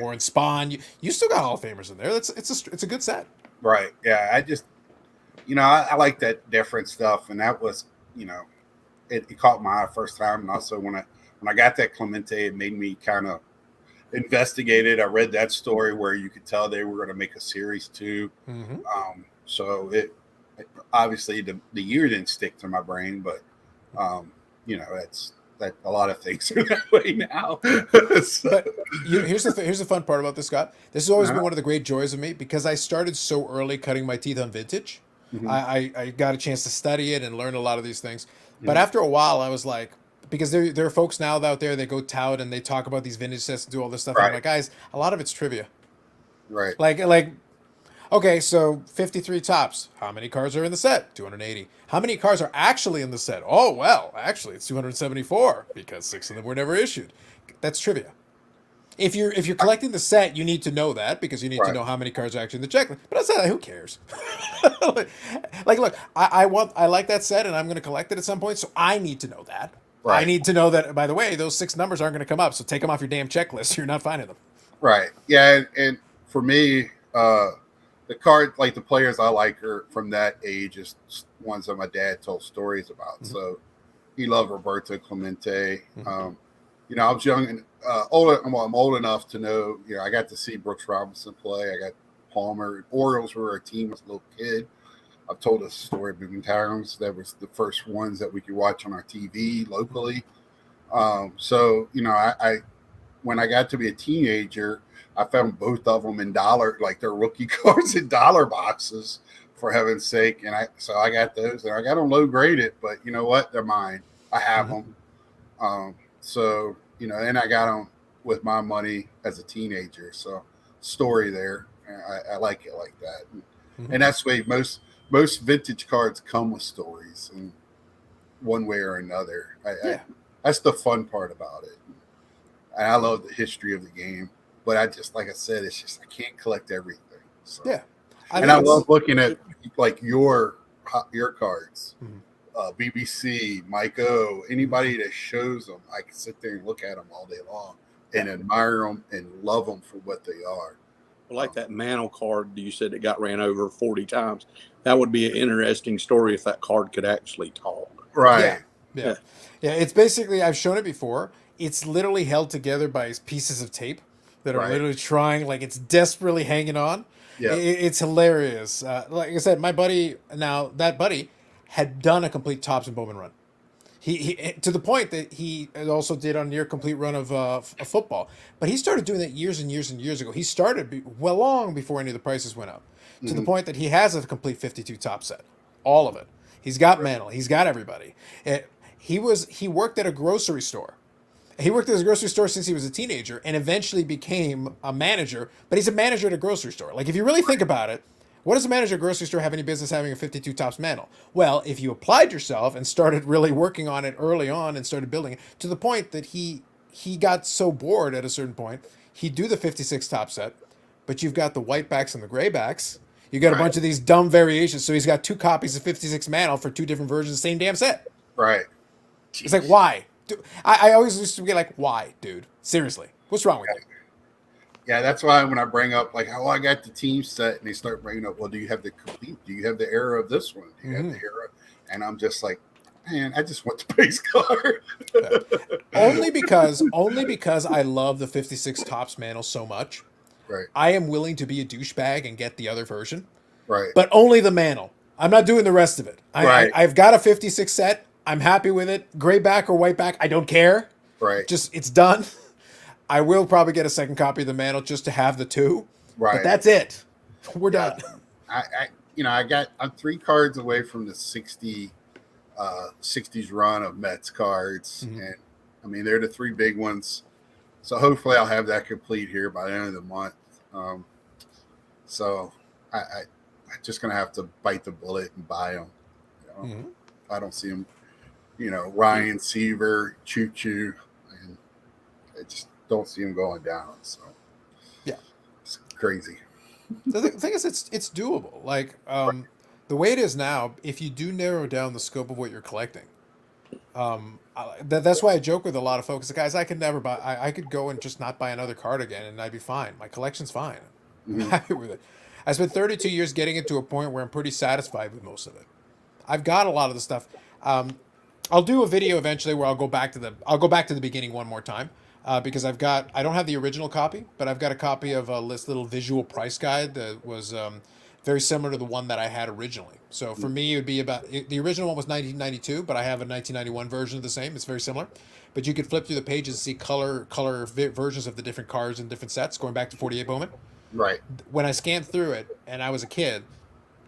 Warren Spahn. You still got Hall of Famers in there. It's a good set. Right. Yeah. I just I like that different stuff, and that was it caught my eye first time, and also when I got that Clemente, it made me kind of investigated. I read that story where you could tell they were going to make a series 2. So it obviously the year didn't stick to my brain, but that's that a lot of things are that way now. So, but here's the fun part about this, Scott. This has always been one of the great joys of me, because I started so early cutting my teeth on vintage. I got a chance to study it and learn a lot of these things. But after a while, I was like, because there are folks now out there, they go tout and they talk about these vintage sets and do all this stuff. And I'm like, guys, a lot of it's trivia. Right. Like, okay, so 53 tops. How many cards are in the set? 280. How many cards are actually in the set? Oh, well, actually, it's 274 because 6 of them were never issued. That's trivia. If you're collecting the set, you need to know that, because you need to know how many cards are actually in the checklist. But outside that, who cares? like, look, I like that set, and I'm going to collect it at some point, so I need to know that. Right. I need to know that, by the way, those 6 numbers aren't going to come up, so take them off your damn checklist. You're not finding them. Right. Yeah, and for me, the card, like the players I like are from that age, is ones that my dad told stories about. So he loved Roberto Clemente. I was young and old. Well, I'm old enough to know. I got to see Brooks Robinson play. I got Palmer. Orioles were our team as a little kid. I've told this story many times. That was the first ones that we could watch on our TV locally. So I when I got to be a teenager, I found both of them in their rookie cards in dollar boxes, for heaven's sake. And I got those, and I got them low graded, but you know what? They're mine. I have them. And I got them with my money as a teenager. So story there. I like it like that. And that's the way most vintage cards come with stories in one way or another. That's the fun part about it. And I love the history of the game, but I just, like I said, it's just, I can't collect everything. So. Yeah. I love looking at like your cards, BBC, Mike O, anybody that shows them, I can sit there and look at them all day long and admire them and love them for what they are. Like that Mantle card you said it got ran over 40 times. That would be an interesting story if that card could actually talk. Right. Yeah. It's basically, I've shown it before. It's literally held together by pieces of tape that are literally trying, like it's desperately hanging on. Yeah. It's hilarious. Like I said, that buddy had done a complete Topps and Bowman run. He to the point that he also did on near complete run of football. But he started doing that years and years and years ago. He started well long before any of the prices went up. To the Mhm. point that he has a complete 52 top set, all of it. He's got Mantle. He's got everybody. He worked at a grocery store. He worked at a grocery store since he was a teenager and eventually became a manager. But he's a manager at a grocery store. Like if you really think about it, what does a manager at a grocery store have any business having a 52 tops Mantle? Well, if you applied yourself and started really working on it early on and started building it to the point that he got so bored at a certain point, he'd do the 56 top set, but you've got the white backs and the gray backs. You got a Right. bunch of these dumb variations. So he's got 2 copies of 56 Mantle for 2 different versions of the same damn set. Right. It's like, why? I always used to be like, why, dude? Seriously, what's wrong with you? Yeah, that's why when I bring up like, oh, I got the team set, and they start bringing up, well, do you have the complete? Do you have the era of this one? Do you have the era? And I'm just like, man, I just want the base card. Only because I love the 56 tops Mantle so much. Right. I am willing to be a douchebag and get the other version, Right. but only the Mantle. I'm not doing the rest of it. Right. I've got a 56 set. I'm happy with it. Gray back or white back, I don't care. Right. Just it's done. I will probably get a second copy of the Mantle just to have the 2. Right. But that's it. We're done. I'm 3 cards away from the 60s run of Mets cards, Mhm. and I mean they're the 3 big ones. So hopefully I'll have that complete here by the end of the month. So I'm just gonna have to bite the bullet and buy them. Mhm. I don't see them. Ryan Seaver, Choo Choo, and I just don't see him going down. So Yeah. it's crazy. The thing is, it's doable. Like the way it is now, if you do narrow down the scope of what you're collecting, that's why I joke with a lot of folks. Guys, I could never buy. I could go and just not buy another card again, and I'd be fine. My collection's fine. I'm Mhm. happy with it. I spent 32 years getting it to a point where I'm pretty satisfied with most of it. I've got a lot of the stuff. I'll do a video eventually where I'll go back to the beginning one more time because I don't have the original copy, but I've got a copy of this little visual price guide that was very similar to the one that I had originally. So for me, it would be the original one was 1992, but I have a 1991 version of the same. It's very similar, but you could flip through the pages and see color versions of the different cards and different sets going back to 48 Bowman. Right. When I scanned through it and I was a kid,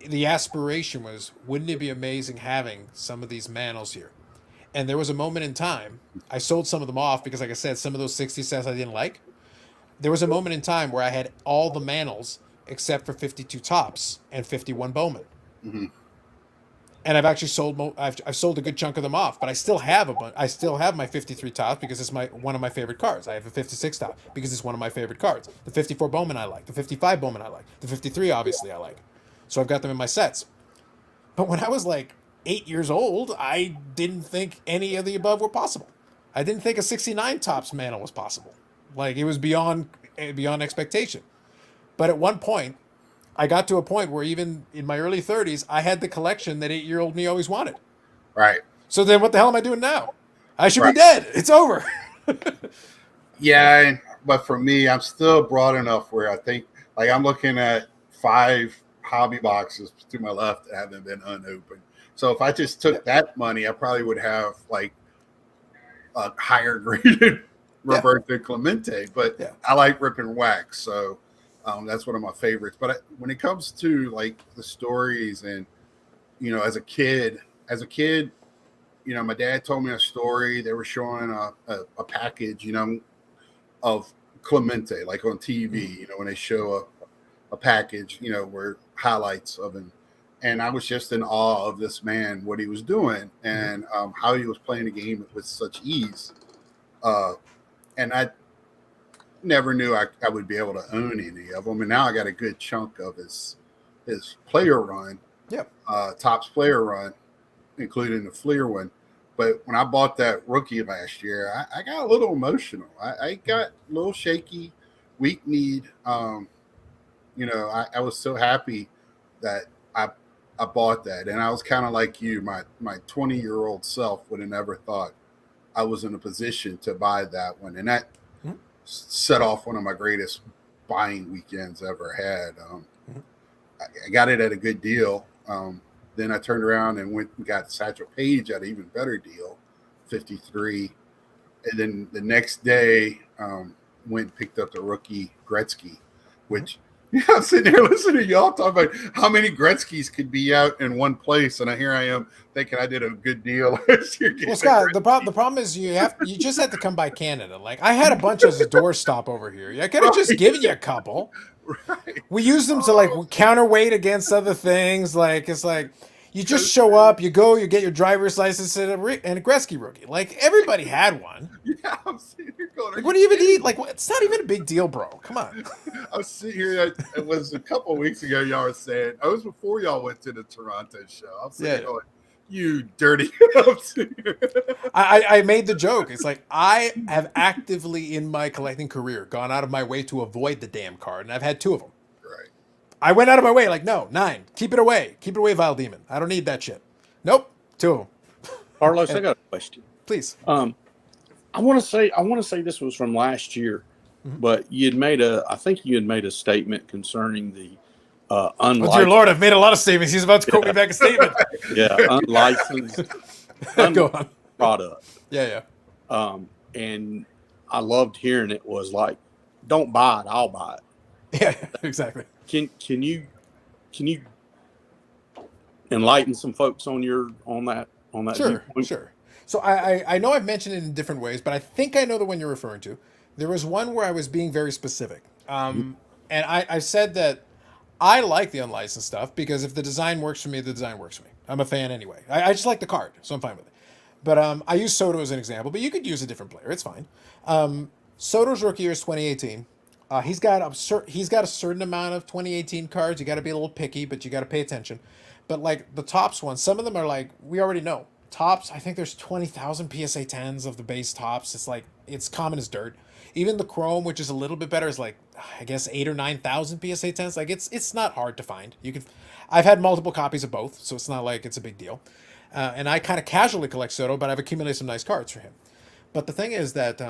the aspiration was, wouldn't it be amazing having some of these Mantles here? And there was a moment in time, I sold some of them off because, like I said, some of those 60 sets I didn't like. There was a moment in time where I had all the Mantles except for 52 tops and 51 Bowman. Mhm. And I've actually sold I've sold a good chunk of them off, but I still have a bunch. I still have my 53 tops because it's one of my favorite cards. I have a 56 top because it's one of my favorite cards. The 54 Bowman I like. The 55 Bowman I like. The 53 obviously I like. So I've got them in my sets. But when I was like 8 years old, I didn't think any of the above were possible. I didn't think a 69 tops Mantle was possible. Like it was beyond expectation. But at one point, I got to a point where even in my early 30s, I had the collection that 8-year-old me always wanted. Right. So then what the hell am I doing now? I should Right. be dead. It's over. Yeah, but for me, I'm still broad enough where I think, like, I'm looking at 5 hobby boxes to my left that haven't been unopened. So if I just took that money, I probably would have like a higher graded Roberto Clemente. But I like rip and wax, so that's one of my favorites. But when it comes to like the stories and as a kid, my dad told me a story. They were showing a package, of Clemente, like on TV, when they show a package, where highlights of him. And I was just in awe of this man, what he was doing, and how he was playing the game with such ease. And I never knew I would be able to own any of them. And now I got a good chunk of his player run, Topps player run, including the Fleer one. But when I bought that rookie last year, I got a little emotional. I got a little shaky, weak-kneed. I was so happy that I bought that. And I was kind of like you. My 20-year-old self would have never thought I was in a position to buy that one. And that set off one of my greatest buying weekends ever had. I got it at a good deal. Then I turned around and went and got Satchel Paige at an even better deal. 53. And then the next day, went and picked up the rookie Gretzky, which I'm sitting here listening to y'all talk about how many Gretzkys could be out in one place, and here I am thinking I did a good deal last year. Well, Scott, the problem is you just had to come by Canada. Like I had a bunch as a doorstop over here. I could have just given you a couple. Right. We use them to like counterweight against other things. Like it's like you just show up, you go, you get your driver's license and a Gretzky rookie. Like everybody had one. Yeah, I'm sitting here going, like, what do you even need? Like it's not even a big deal, bro. Come on. I was sitting here. It was a couple of weeks ago. Y'all were saying I was before y'all went to the Toronto show. I'm sitting here going, you dirty. I made the joke. It's like I have actively in my collecting career gone out of my way to avoid the damn card, and I've had 2 of them. Right. I went out of my way, like, no, 9. Keep it away. Keep it away, Vile Demon. I don't need that shit. Nope. 2 of them. Carlos, I got a question. Please. I want to say this was from last year, but I think you had made a statement concerning the unlicensed. Oh, dear Lord, I've made a lot of statements. He's about to quote me back a statement. Yeah, unlicensed Go on. product. Yeah. And I loved hearing it was like, don't buy it, I'll buy it. Yeah, exactly. Can you enlighten some folks on that viewpoint? Sure. So I know I've mentioned it in different ways, but I think I know the one you're referring to. There was one where I was being very specific. And I said that I like the unlicensed stuff because if the design works for me, the design works for me. I'm a fan anyway. I just like the card, so I'm fine with it. But I use Soto as an example, but you could use a different player. It's fine. Soto's rookie year is 2018. He's got a certain amount of 2018 cards. You got to be a little picky, but you got to pay attention. But like the Topps ones, some of them are like we already know. Topps, I think there's 20,000 PSA 10s of the base Topps. It's like it's common as dirt. Even the Chrome, which is a little bit better, is like I guess 8,000 or 9,000 PSA 10s. Like it's not hard to find. I've had multiple copies of both, so it's not like it's a big deal. And I kind of casually collect Soto, but I've accumulated some nice cards for him. But the thing is that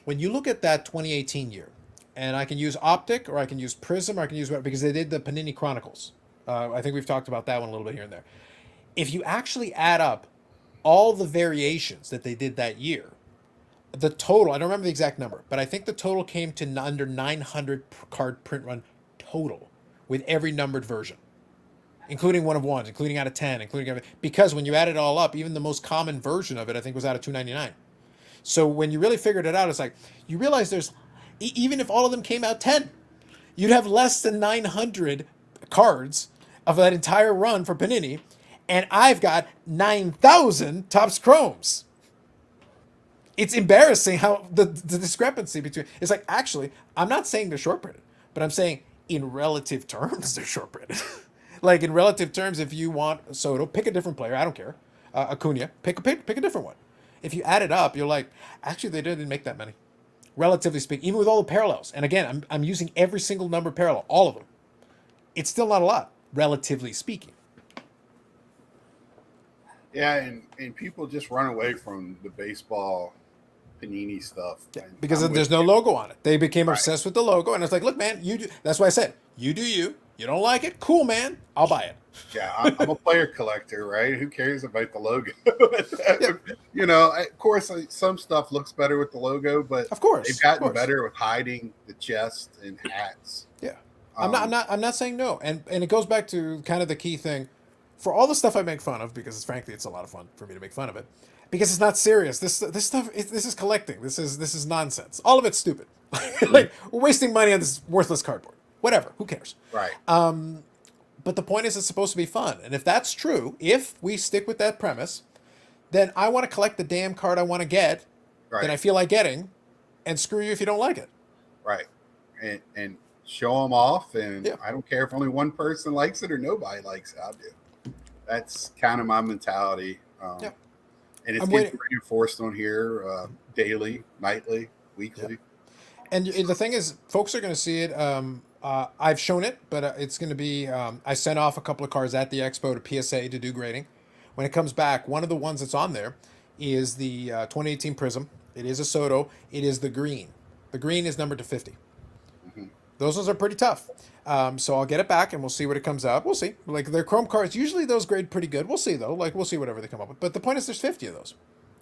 when you look at that 2018 year, and I can use Optic or I can use Prism or I can use whatever because they did the Panini Chronicles. I think we've talked about that one a little bit here and there. If you actually add up all the variations that they did that year, the total, I don't remember the exact number, but I think the total came to under 900 card print run total with every numbered version, including 1 of 1s, including out of 10, including everything. Because when you add it all up, even the most common version of it, I think was out of 299. So when you really figured it out, it's like, you realize there's, even if all of them came out 10, you'd have less than 900 cards of that entire run for Panini, and I've got 9,000 Topps Chromes. It's embarrassing how the discrepancy between, it's like, actually, I'm not saying they're short printed, but I'm saying in relative terms, they're short printed. Like in relative terms, if you want Soto, pick a different player. I don't care. Acuna, pick a different one. If you add it up, you're like, actually, they didn't make that many. Relatively speaking, even with all the parallels. And again, I'm using every single number parallel, all of them. It's still not a lot, relatively speaking. Yeah, and people just run away from the baseball Panini stuff. Yeah, because there's no logo on it. They became obsessed with the logo, and it's like, look, man, you do. That's why I said, you do you. You don't like it? Cool, man. I'll buy it. Yeah, I'm a player collector, right? Who cares about the logo? You know, of course, some stuff looks better with the logo, but of course they've gotten better with hiding the chest and hats. Yeah, I'm not saying no, and it goes back to kind of the key thing for all the stuff I make fun of because frankly, it's a lot of fun for me to make fun of it because it's not serious. This stuff, this is collecting. This is nonsense. All of it's stupid. Like we're wasting money on this worthless cardboard. Whatever. Who cares? Right. But the point is it's supposed to be fun. And if that's true, if we stick with that premise, then I want to collect the damn card I want to get that I feel like getting, and screw you if you don't like it. Right. And show them off. And I don't care if only one person likes it or nobody likes it. I'll do. That's kind of my mentality. And it's getting reinforced on here daily, nightly, weekly. Yeah. And the thing is, folks are going to see it. I've shown it, but it's going to be, I sent off a couple of cards at the expo to PSA to do grading. When it comes back, one of the ones that's on there is the 2018 Prism. It is a Soto. It is the green. The green is numbered to 50. Mm-hmm. Those ones are pretty tough. So I'll get it back and we'll see what it comes out. We'll see. Like their Chrome cards, usually those grade pretty good. We'll see though. Like we'll see whatever they come up with. But the point is there's 50 of those.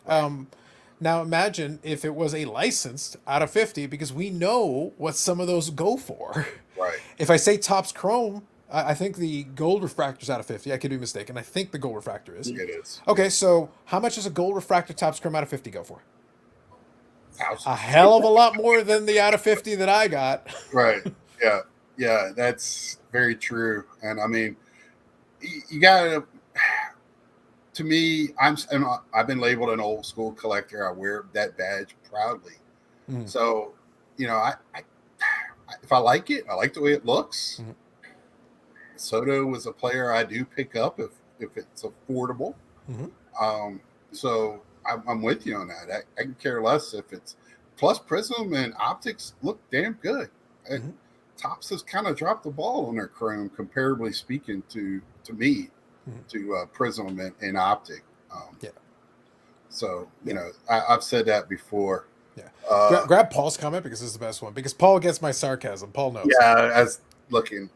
Now imagine if it was a licensed out of 50, because we know what some of those go for. Right. If I say Topps Chrome, I think the gold refractor's out of 50. I could be mistaken. I think the gold refractor is. It is. Okay, so how much does a gold refractor Topps Chrome out of 50 go for? Thousands. A hell of a lot more than the out of 50 that I got. Right. Yeah. Yeah. That's very true. And I mean, you gotta. To me, I've been labeled an old school collector. I wear that badge proudly. Mhm. So, you know, I if I like it, I like the way it looks. Mhm. Soto was a player I do pick up if it's affordable. Mhm. So I'm with you on that. I can care less if it's plus Prism and optics look damn good. Mhm. Topps has kind of dropped the ball on their Chrome, comparably speaking to me, Mhm. to Prism and optic. Yeah. So you know, I've said that before. Yeah. Grab Paul's comment, because this is the best one. Because Paul gets my sarcasm. Paul knows. Yeah, as looking.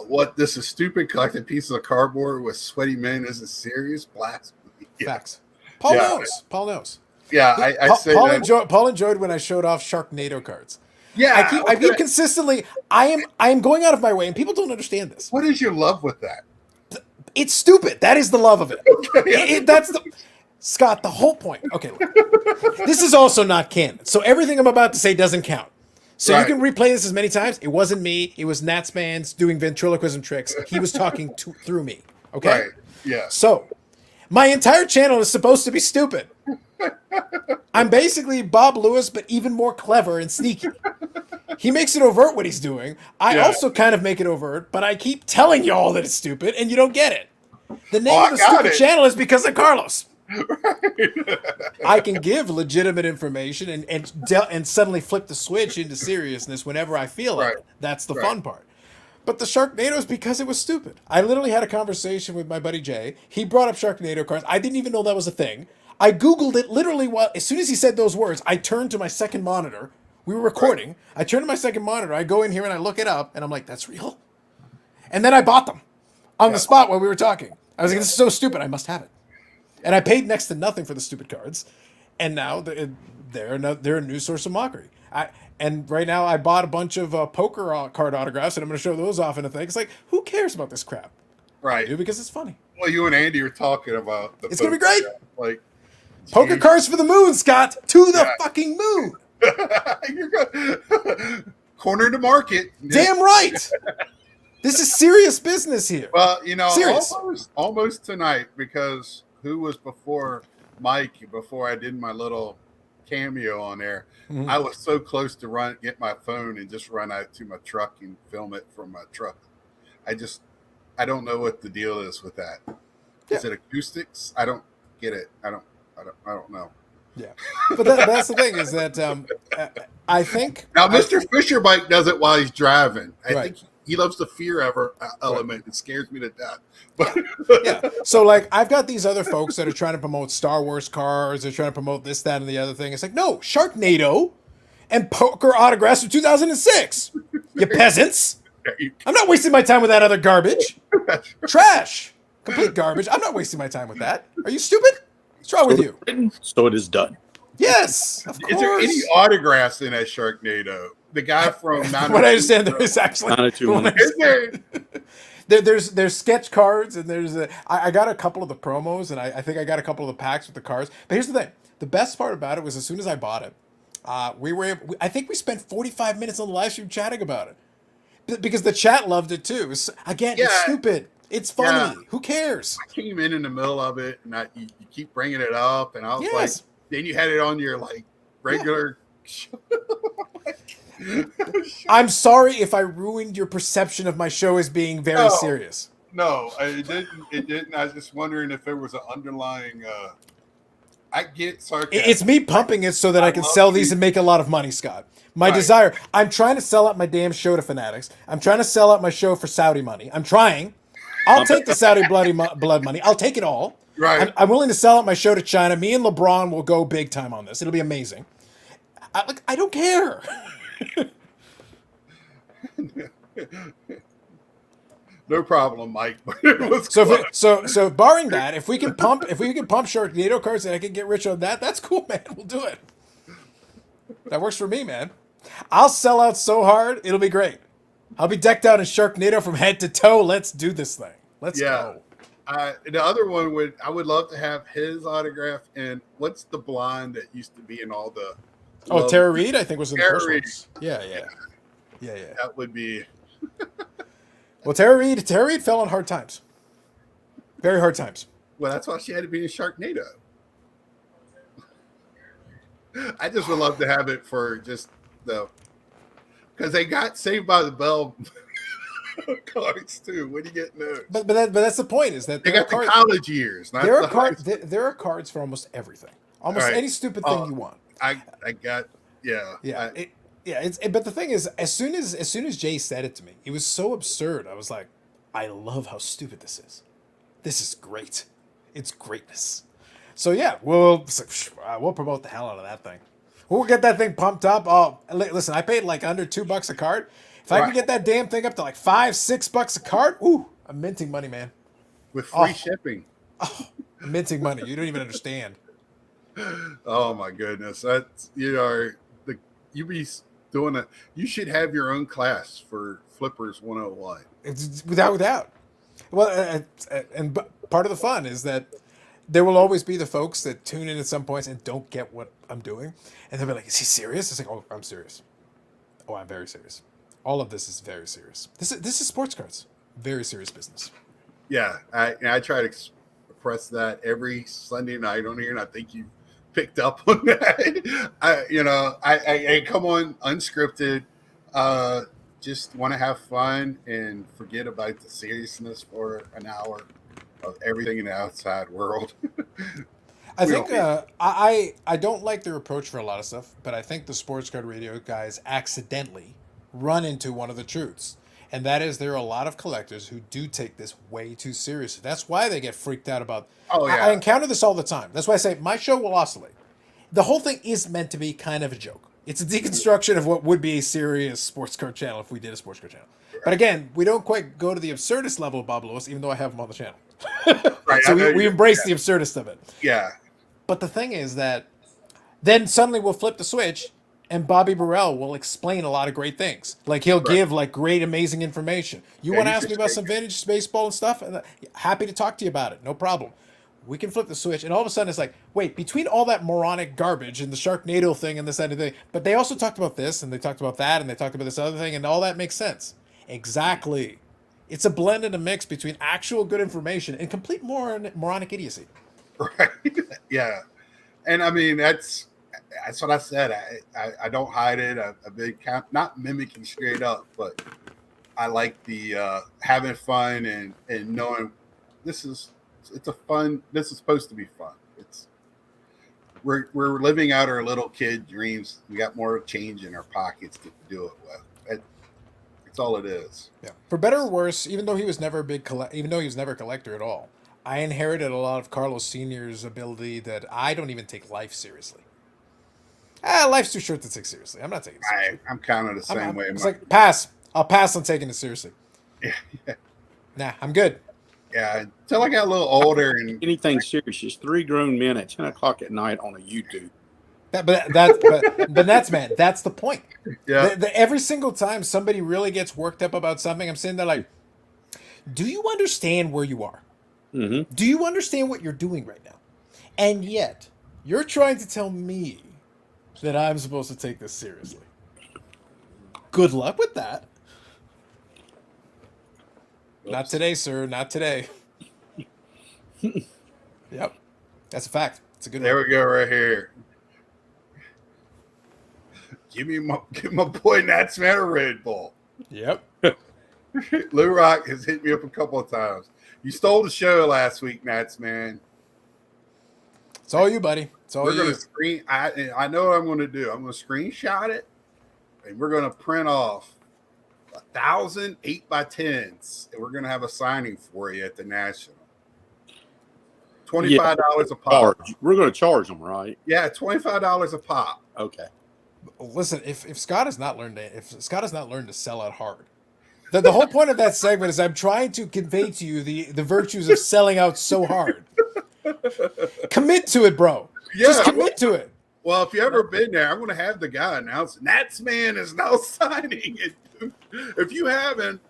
What this is stupid collecting pieces of cardboard with sweaty men isn't serious blasphemy. Yeah. Facts. Paul Yeah. knows. Paul knows. Yeah, I say Paul that. enjoyed when I showed off Sharknado cards. Yeah, I keep consistently. I am going out of my way, and people don't understand this. what is your love with that? It's stupid. That is the love of it. That's the Scott. The whole point. Okay, look. This is also not canon, so everything I'm about to say doesn't count. So Right. you can replay this as many times. It wasn't me. It was Natsmans doing ventriloquism tricks. He was talking through me. Okay. Right. Yeah. So, my entire channel is supposed to be stupid. I'm basically Bob Lewis, but even more clever and sneaky. He makes it overt what he's doing. I Yeah. also kind of make it overt, but I keep telling y'all that it's stupid, and you don't get it. The name Oh, of the I got stupid it. channel is because of Carlos. I can give legitimate information and suddenly flip the switch into seriousness whenever I feel like Right. it. That's the Right. fun part. But the Sharknado is because it was stupid. I literally had a conversation with my buddy Jay. He brought up Sharknado cards. I didn't even know that was a thing. I Googled it literally as soon as he said those words, I turned to my second monitor. We were recording. I turned to my second monitor. I go in here and I look it up, and I'm like, that's real? And then I bought them on the spot while we were talking. I was like, this is so stupid. I must have it. And I paid next to nothing for the stupid cards. And now they're a new source of mockery. And right now I bought a bunch of poker card autographs, and I'm going to show those off in a thing. It's like, who cares about this crap? I Right. do, because it's funny. Well, you and Andy were talking about the It's gonna be poker great. stuff. Like Poker geez. cards for the moon, Scott. To the Yeah. fucking moon. You're good. Corner to market. Damn right. This is serious business here. Well, you know, Serious. almost tonight, because who was before Mike, before I did my little cameo on there, Mhm. I was so close to get my phone and just run out to my truck and film it from my truck. I don't know what the deal is with that. Is it acoustics? I don't get it. I don't know. Yeah. But that's the thing, is that I think Now, Mr. Fisher Bike does it while he's driving. I Right. think he loves the fear element. It scares me to death. But yeah. So like I've got these other folks that are trying to promote Star Wars cards, they're trying to promote this, that, and the other thing. It's like, no, Sharknado and poker autographs from 2006. You peasants. I'm not wasting my time with that other garbage. Trash. Complete garbage. I'm not wasting my time with that. Are you stupid? What's wrong with you? Written, so it is done. Yes, of Is there course. any autographs in that Sharknado? The guy from What I understand, there is actually. 90210. Is there? There's sketch cards, and I got a couple of the promos, and I think I got a couple of the packs with the cards. But here's the thing: the best part about it was, as soon as I bought it, I think we spent 45 minutes on the live stream chatting about it, because the chat loved it too. Again, it's Yeah. stupid. It's funny. Yeah. Who cares? I came in the middle of it, and you keep bringing it up, and I was Yes. like, then you had it on your regular. I'm sorry if I ruined your perception of my show as being very No. serious. No, it didn't. It didn't. I was just wondering if there was an underlying. I get sarcasm. It's me pumping it so that I can love sell these you. and make a lot of money, Scott. My Right. desire. I'm trying to sell out my damn show to Fanatics. I'm trying to sell out my show for Saudi money. I'm trying. I'll take the Saudi blood money. I'll take it all. Right. I'm willing to sell out my show to China. Me and LeBron will go big time on this. It'll be amazing. I don't care. No problem, Mike. But it was So close. so barring that, if we can pump Sharknado cards and I can get rich on that, that's cool, man. We'll do it. That works for me, man. I'll sell out so hard, it'll be great. I'll be decked out in Sharknado from head to toe. Let's do this thing. Let's Yeah. go. The other one I would love to have his autograph. And what's the blonde that used to be in all the? Oh, Tara Reid, I think was in the Tara first Reid. ones. Yeah. That would be. Well, Tara Reid fell on hard times. Very hard times. Well, that's why she had to be in Sharknado. I just would love to have it for just because they got Saved by the Bell cards too. When you get those, But that's the point is that they there got are the cards, college years. Not there the are cards high school. there are cards for almost everything. Almost Right. any stupid thing you want. I got yeah. But the thing is, as soon as Jay said it to me, it was so absurd. I was like, I love how stupid this is. This is great. It's greatness. So yeah, we'll promote the hell out of that thing. We'll get that thing pumped up. Oh, listen, I paid like under $2 a card. If I can get that damn thing up to like $5-6 a card, ooh, I'm minting money, man. With free shipping. I'm minting money. You don't even understand. Oh my goodness, that's you be doing a. You should have your own class for Flippers 101. It's without. Well, and part of the fun is that there will always be the folks that tune in at some points and don't get what I'm doing, and they'll be like, "Is he serious?" It's like, "Oh, I'm serious. Oh, I'm very serious. All of this is very serious. This is sports cards. Very serious business." Yeah, I try to express that every Sunday night on here, and I think you picked up on that. I come on unscripted, just want to have fun and forget about the seriousness for an hour of everything in the outside world. I think I don't like their approach for a lot of stuff, but I think the sports card radio guys accidentally run into one of the truths. And that is there are a lot of collectors who do take this way too seriously. That's why they get freaked out about Oh, yeah. I encounter this all the time. That's why I say my show will oscillate. The whole thing is meant to be kind of a joke. It's a deconstruction of what would be a serious sports card channel if we did a sports card channel. But again, we don't quite go to the absurdist level of Bob Lewis, even though I have him on the channel. Right, So I know we you- embrace the absurdist of it. Yeah, But the thing is that then suddenly we'll flip the switch and Bobby Burrell will explain a lot of great things. Like he'll give like great, amazing information. You Yeah, want to he's ask me just about great. some vintage baseball and stuff? And happy to talk to you about it. No problem. We can flip the switch, and all of a sudden it's like, wait, between all that moronic garbage and the Sharknado thing and this and that thing, but they also talked about this and they talked about that and they talked about this other thing, and all that makes sense. Exactly. It's a blend and a mix between actual good information and complete moronic idiocy. right. Yeah, and I mean that's what I said. I don't hide it. I've been not mimicking straight up, but I like the having fun and knowing this is supposed to be fun. We're living out our little kid dreams. We got more change in our pockets to do it with. That's all it is. Yeah. For better or worse, even though he was never a collector at all, I inherited a lot of Carlos Sr.'s ability that I don't even take life seriously. Life's too short to take seriously. I'm not taking it seriously. I'm kind of the same way. It's like pass. I'll pass on taking it seriously. Nah, I'm good. Yeah, until I got a little older and Anything serious, just 3 grown men at 10 o'clock at night on a YouTube. But that's man. That's the point. yeah, Every single time somebody really gets worked up about something, I'm sitting there like, do you understand where you are? Mm-hmm. Do you understand what you're doing right now? And yet, you're trying to tell me that I'm supposed to take this seriously. Good luck with that. Not today, sir. Not today. Yep. That's a fact. It's a good there one. we go, right here. Give my boy Nats Man a Red Bull. Yep. Lou Rock has hit me up a couple of times. You stole the show last week, Nats Man. It's all you, buddy. It's all We're you. going to screen. I know what I'm going to do. I'm going to screenshot it, and we're going to print off 1,000 8x10s, and we're going to have a signing for you at the National. $25 a pop. We're going to charge them, right? Yeah, $25 a pop. Okay. Listen, if Scott has not learned to sell out hard, The whole point of that segment is I'm trying to convey to you the virtues of selling out so hard. Commit to it, bro. Just commit to it. Well, if you ever been there, I'm going to have the guy announce Nats man is now signing. If you haven't,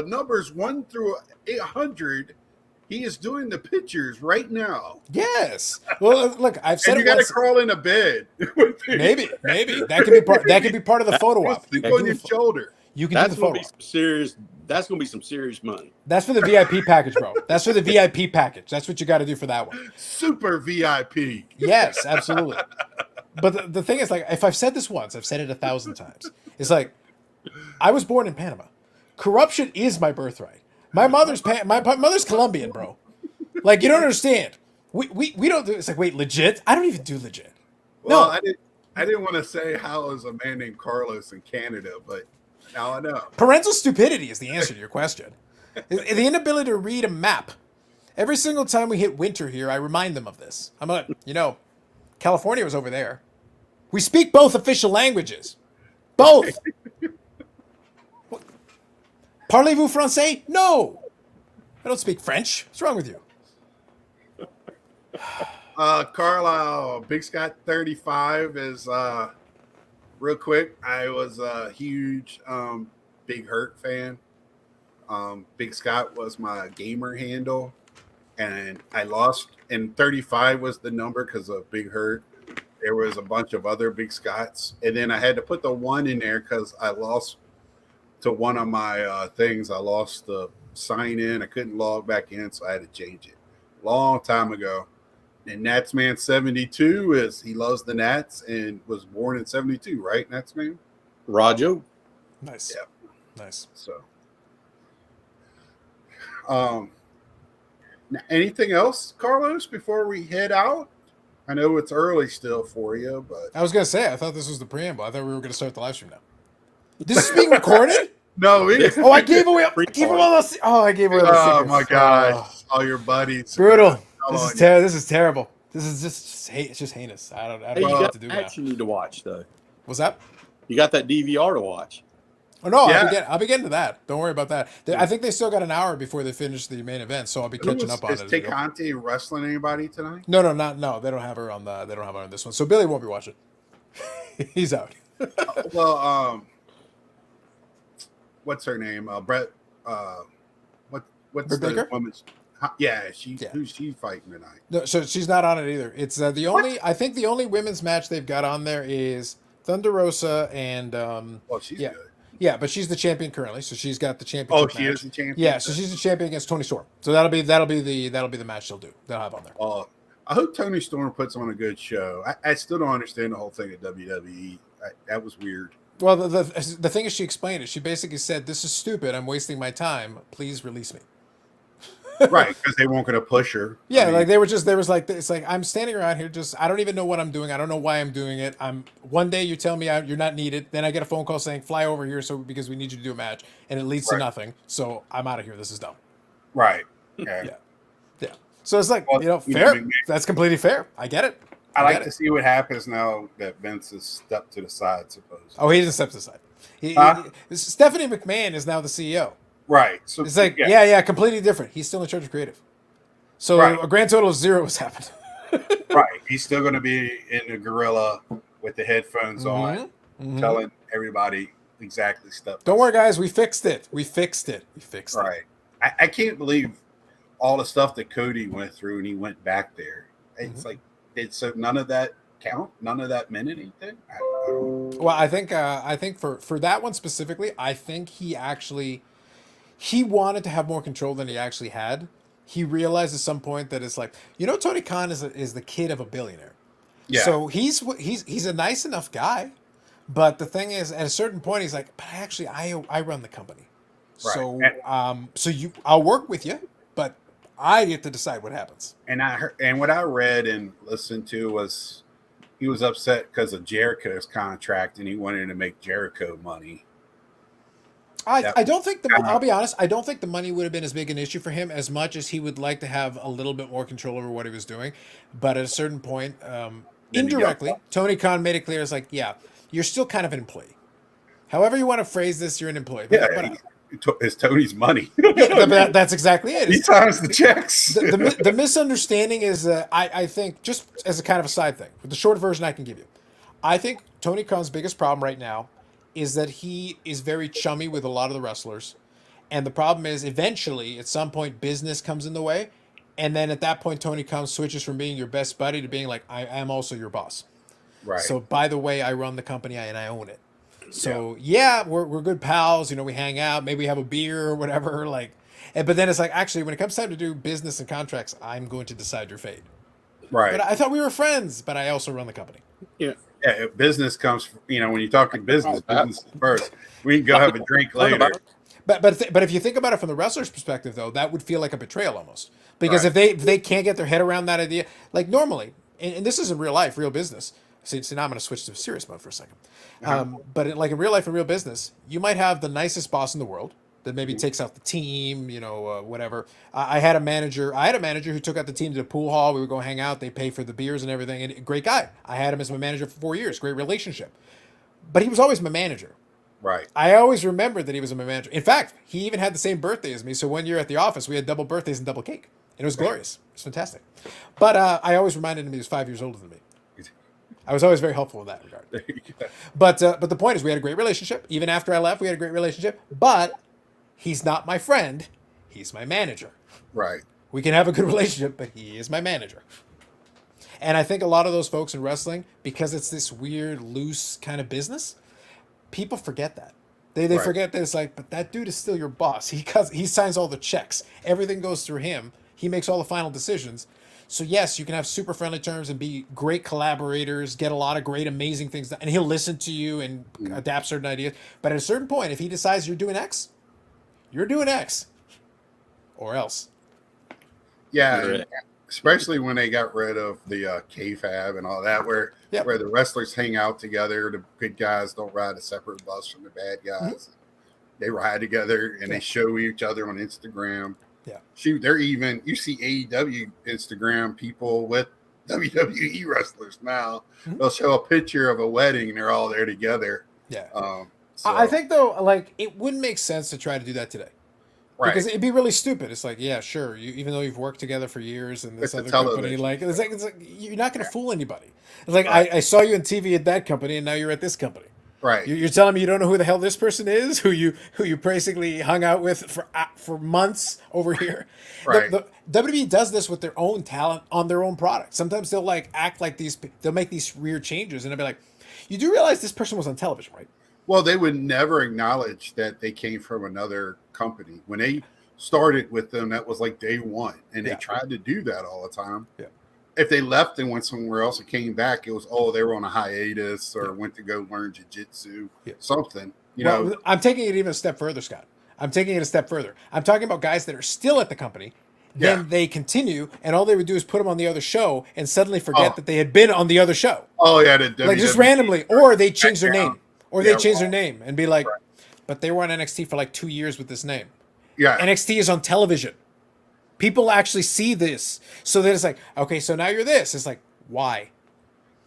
numbers 1 through 800, he is doing the pictures right now. Yes. Well, look, I've said And you got to crawl in a bed. Maybe that could be part. That could be part of the photo op. Sleep on your shoulder. You can That's do the gonna photo be op. some serious. That's gonna be some serious money. That's for the VIP package, bro. That's for the VIP package. That's what you got to do for that one. Super VIP. Yes, absolutely. But the thing is, like, if I've said this once, I've said it 1,000 times. It's like, I was born in Panama. Corruption is my birthright. My mother's Colombian, bro. Like, you don't understand. We don't do. It's like, wait, legit? I don't even do legit. Well, No. I didn't want to say how is a man named Carlos in Canada, but now I know. Parental stupidity is the answer to your question. The inability to read a map. Every single time we hit winter here, I remind them of this. I'm like, California was over there. We speak both official languages. Both. Parlez-vous français? No. I don't speak French. What's wrong with you? Carlisle, Big Scott 35 is real quick. I was a huge Big Hurt fan. Big Scott was my gamer handle, and I lost. And 35 was the number because of Big Hurt. There was a bunch of other Big Scotts, and then I had to put the 1 in there because I lost to one of my things. I lost the sign in. I couldn't log back in, so I had to change it. Long time ago. And Natsman 72 is he loves the Nats and was born in 72, right, Natsman? Rajo. Nice. Yeah. Nice. So, now, anything else, Carlos, before we head out? I know it's early still for you, but I was going to say, I thought this was the preamble. I thought we were going to start the live stream now. This is being recorded? no, we. Oh, I gave away all those. Oh, I gave away all the Oh secrets. my gosh, all your buddies. Brutal. How This is long? This is terrible. This is just hate. It's just heinous. I don't Hey, know you what got to do that now. you need to watch though. What's that? You got that DVR to watch. Oh no, Yeah. I'll be getting to that. Don't worry about that. I think they still got an hour before they finish the main event, so I'll be catching up on Is it. as we go. Tecante wrestling anybody tonight? No. They don't have her on the. They don't have her on this one. So Billy won't be watching. He's out. Well, what's her name? Brett. What's Britt the Baker? woman's? Yeah, Yeah. who's she fighting tonight? No, so she's not on it either. It's the only. I think the only women's match they've got on there is Thunder Rosa and Well, she's yeah. good. Yeah, but she's the champion currently, so she's got the championship. Oh, she match. is the champion. Yeah, so she's the champion against Tony Storm. So that'll be the match they'll have on there. I hope Tony Storm puts on a good show. I still don't understand the whole thing at WWE. That was weird. Well, the thing is, she explained it. She basically said, "This is stupid. I'm wasting my time. Please release me." Right, because they weren't going to push her. Yeah, I mean, like it's like I'm standing around here just I don't even know what I'm doing. I don't know why I'm doing it. One day you tell me you're not needed, then I get a phone call saying fly over here because we need you to do a match, and it leads to Right. nothing. So I'm out of here. This is dumb. right. Yeah. Yeah. So it's like Well, fair. That's completely fair. I get it. I like get to it. see what happens now that Vince has stepped to the side. Supposedly. Oh, he didn't step aside. Huh? Stephanie McMahon is now the CEO. Right. So It's like yeah, completely different. He's still in charge of creative. So Right. a grand total of 0 has happened. right. He's still going to be in the gorilla with the headphones on, Mhm. telling everybody exactly stuff. Don't worry, guys. We fixed it. We fixed it. Right. I can't believe all the stuff that Cody went through and he went back there. It's like, so none of that count? None of that meant anything? I don't- Well, I think for that one specifically, I think he wanted to have more control than he actually had. He realized at some point that it's like, Tony Khan is the kid of a billionaire. Yeah. So he's a nice enough guy, but the thing is, at a certain point, he's like, but actually, I run the company. Right. So I'll work with you, but I get to decide what happens. And I heard, and what I read and listened to was he was upset because of Jericho's contract and he wanted to make Jericho money. I don't think I'll be honest. I don't think the money would have been as big an issue for him as much as he would like to have a little bit more control over what he was doing. But at a certain point, indirectly, Tony Khan made it clear. It's like, yeah, you're still kind of an employee. However you want to phrase this, you're an employee. Yeah, But It's Tony's money. Yeah, that's exactly it. He signs the checks. The misunderstanding is that I think, just as a kind of a side thing, the short version I can give you, I think Tony Khan's biggest problem right now is that he is very chummy with a lot of the wrestlers. And the problem is, eventually, at some point, business comes in the way. And then at that point, Tony Khan switches from being your best buddy to being like, I am also your boss. Right. So, by the way, I run the company and I own it. So, yeah, we're good pals. We hang out. Maybe we have a beer or whatever. But then it's like, actually, when it comes time to do business and contracts, I'm going to decide your fate. Right. But I thought we were friends, but I also run the company. Yeah. Yeah, business comes, when you're talking business is first. We can go have a drink later. But if you think about it from the wrestler's perspective, though, that would feel like a betrayal almost. Because Right. if they can't get their head around that idea, like normally, and this is in real life, real business. See, now I'm going to switch to serious mode for a second. But in real life and real business, you might have the nicest boss in the world that maybe takes out the team, whatever. I had a manager who took out the team to the pool hall. We would go hang out. They pay for the beers and everything. And great guy. I had him as my manager for 4 years. Great relationship. But he was always my manager. Right. I always remembered that he was my manager. In fact, he even had the same birthday as me. So 1 year at the office, we had double birthdays and double cake. And it was glorious. It was fantastic. But I always reminded him he was 5 years older than me. I was always very helpful in that regard. There you go. But the point is, we had a great relationship. Even after I left, we had a great relationship. But he's not my friend. He's my manager. Right. We can have a good relationship, but he is my manager. And I think a lot of those folks in wrestling, because it's this weird, loose kind of business, people forget that. They Right. forget that it's like, but that dude is still your boss. He signs all the checks. Everything goes through him. He makes all the final decisions. So yes, you can have super friendly terms and be great collaborators, get a lot of great, amazing things done, and he'll listen to you and adapt certain ideas. But at a certain point, if he decides you're doing X, you're doing X, or else. Yeah. Right. Especially when they got rid of the KFAB and all that, where the wrestlers hang out together. The good guys don't ride a separate bus from the bad guys. They ride together and they show each other on Instagram. Yeah. Shoot, they're even, you see AEW Instagram people with WWE wrestlers now. They'll show a picture of a wedding and they're all there together. Yeah. So, I think, though, it wouldn't make sense to try to do that today. right. Because it'd be really stupid. It's like, yeah, sure. Even though you've worked together for years and this It's a other company, television. it's like you're not going to fool anybody. It's like, Right. I saw you on TV at that company and now you're at this company. Right. You're telling me you don't know who the hell this person is, who you basically hung out with for months over here. Right. The WWE does this with their own talent on their own product. Sometimes they'll act like they'll make these weird changes and they'll be like, you do realize this person was on television, right? Well, they would never acknowledge that they came from another company. When they started with them, that was like day one. And they tried to do that all the time. Yeah. If they left and went somewhere else and came back, it was, they were on a hiatus or went to go learn jiu-jitsu, something. Well, I'm taking it even a step further, Scott. I'm taking it a step further. I'm talking about guys that are still at the company. Then they continue, and all they would do is put them on the other show and suddenly forget that they had been on the other show. Oh, yeah. Like just randomly. Or they change their name. Or they change their Raw. name and be like, but they were on NXT for like 2 years with this name. Yeah. NXT is on television. People actually see this. So then it's like, okay, so now you're this. It's like, why?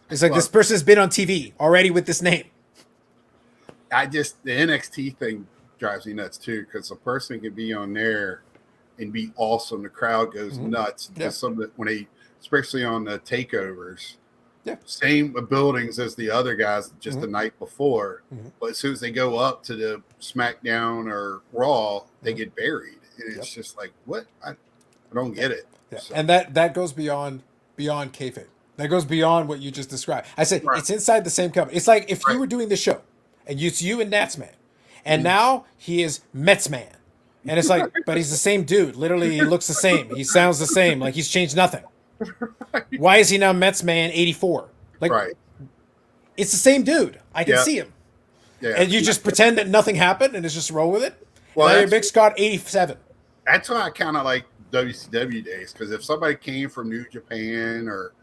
It's like, this person's been on TV already with this name. The NXT thing drives me nuts too, because a person can be on there and be awesome. The crowd goes nuts. Yeah. Especially on the takeovers. Yeah. Same buildings as the other guys just the night before. But as soon as they go up to the SmackDown or Raw, they get buried. And it's just like, what? I don't get it. Yeah. So, And that goes beyond kayfabe. That goes beyond what you just described. I said it's inside the same company. It's like if you were doing this show and it's you and Natsman, and now he is Metsman. And it's like, but he's the same dude. Literally, he looks the same. He sounds the same. Like he's changed nothing. Why is he now Metsman 84? Like, it's the same dude. I can see him. Yeah. And you just pretend that nothing happened and just roll with it. Well, Now you're Big Scott 87. That's why I kind of like WCW days, because if somebody came from New Japan or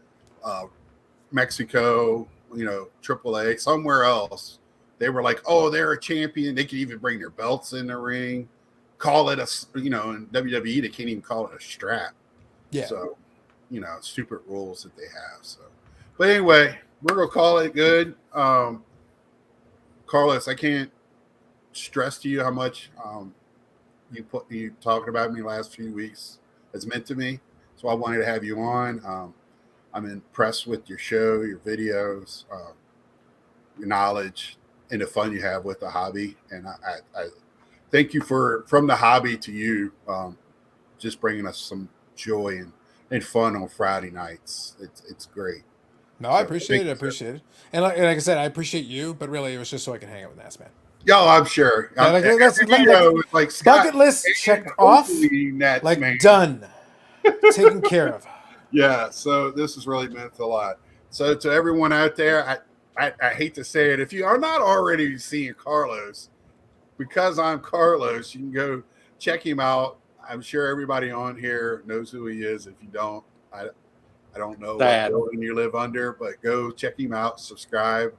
Mexico, AAA, somewhere else, they were like, oh, they're a champion. They could even bring their belts in the ring, call it in WWE, they can't even call it a strap. Yeah. So, stupid rules that they have. So, but anyway, we're going to call it good. Carlos, I can't stress to you how much you talking about me last few weeks has meant to me. So I wanted to have you on. I'm impressed with your show, your videos, your knowledge, and the fun you have with the hobby. And I thank you for from the hobby to you, just bringing us some joy and fun on Friday nights. It's great. No, I So, appreciate thank it. I you, sir. appreciate it. And like I said, I appreciate you, but really, it was just so I can hang out with Nass, man. Yo, I'm sure. Yeah, like, Every that's video is like Scott, bucket list checked off, hopefully that's like man. done, taken care of. Yeah, so this has really meant a lot. So to everyone out there, I hate to say it, if you are not already seeing Carlos, because I'm Carlos, you can go check him out. I'm sure everybody on here knows who he is. If you don't, I don't know Sad. what building you live under, but go check him out, subscribe,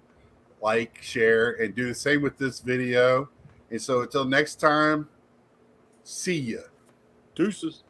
like, share, and do the same with this video. And so until next time, see ya. Deuces.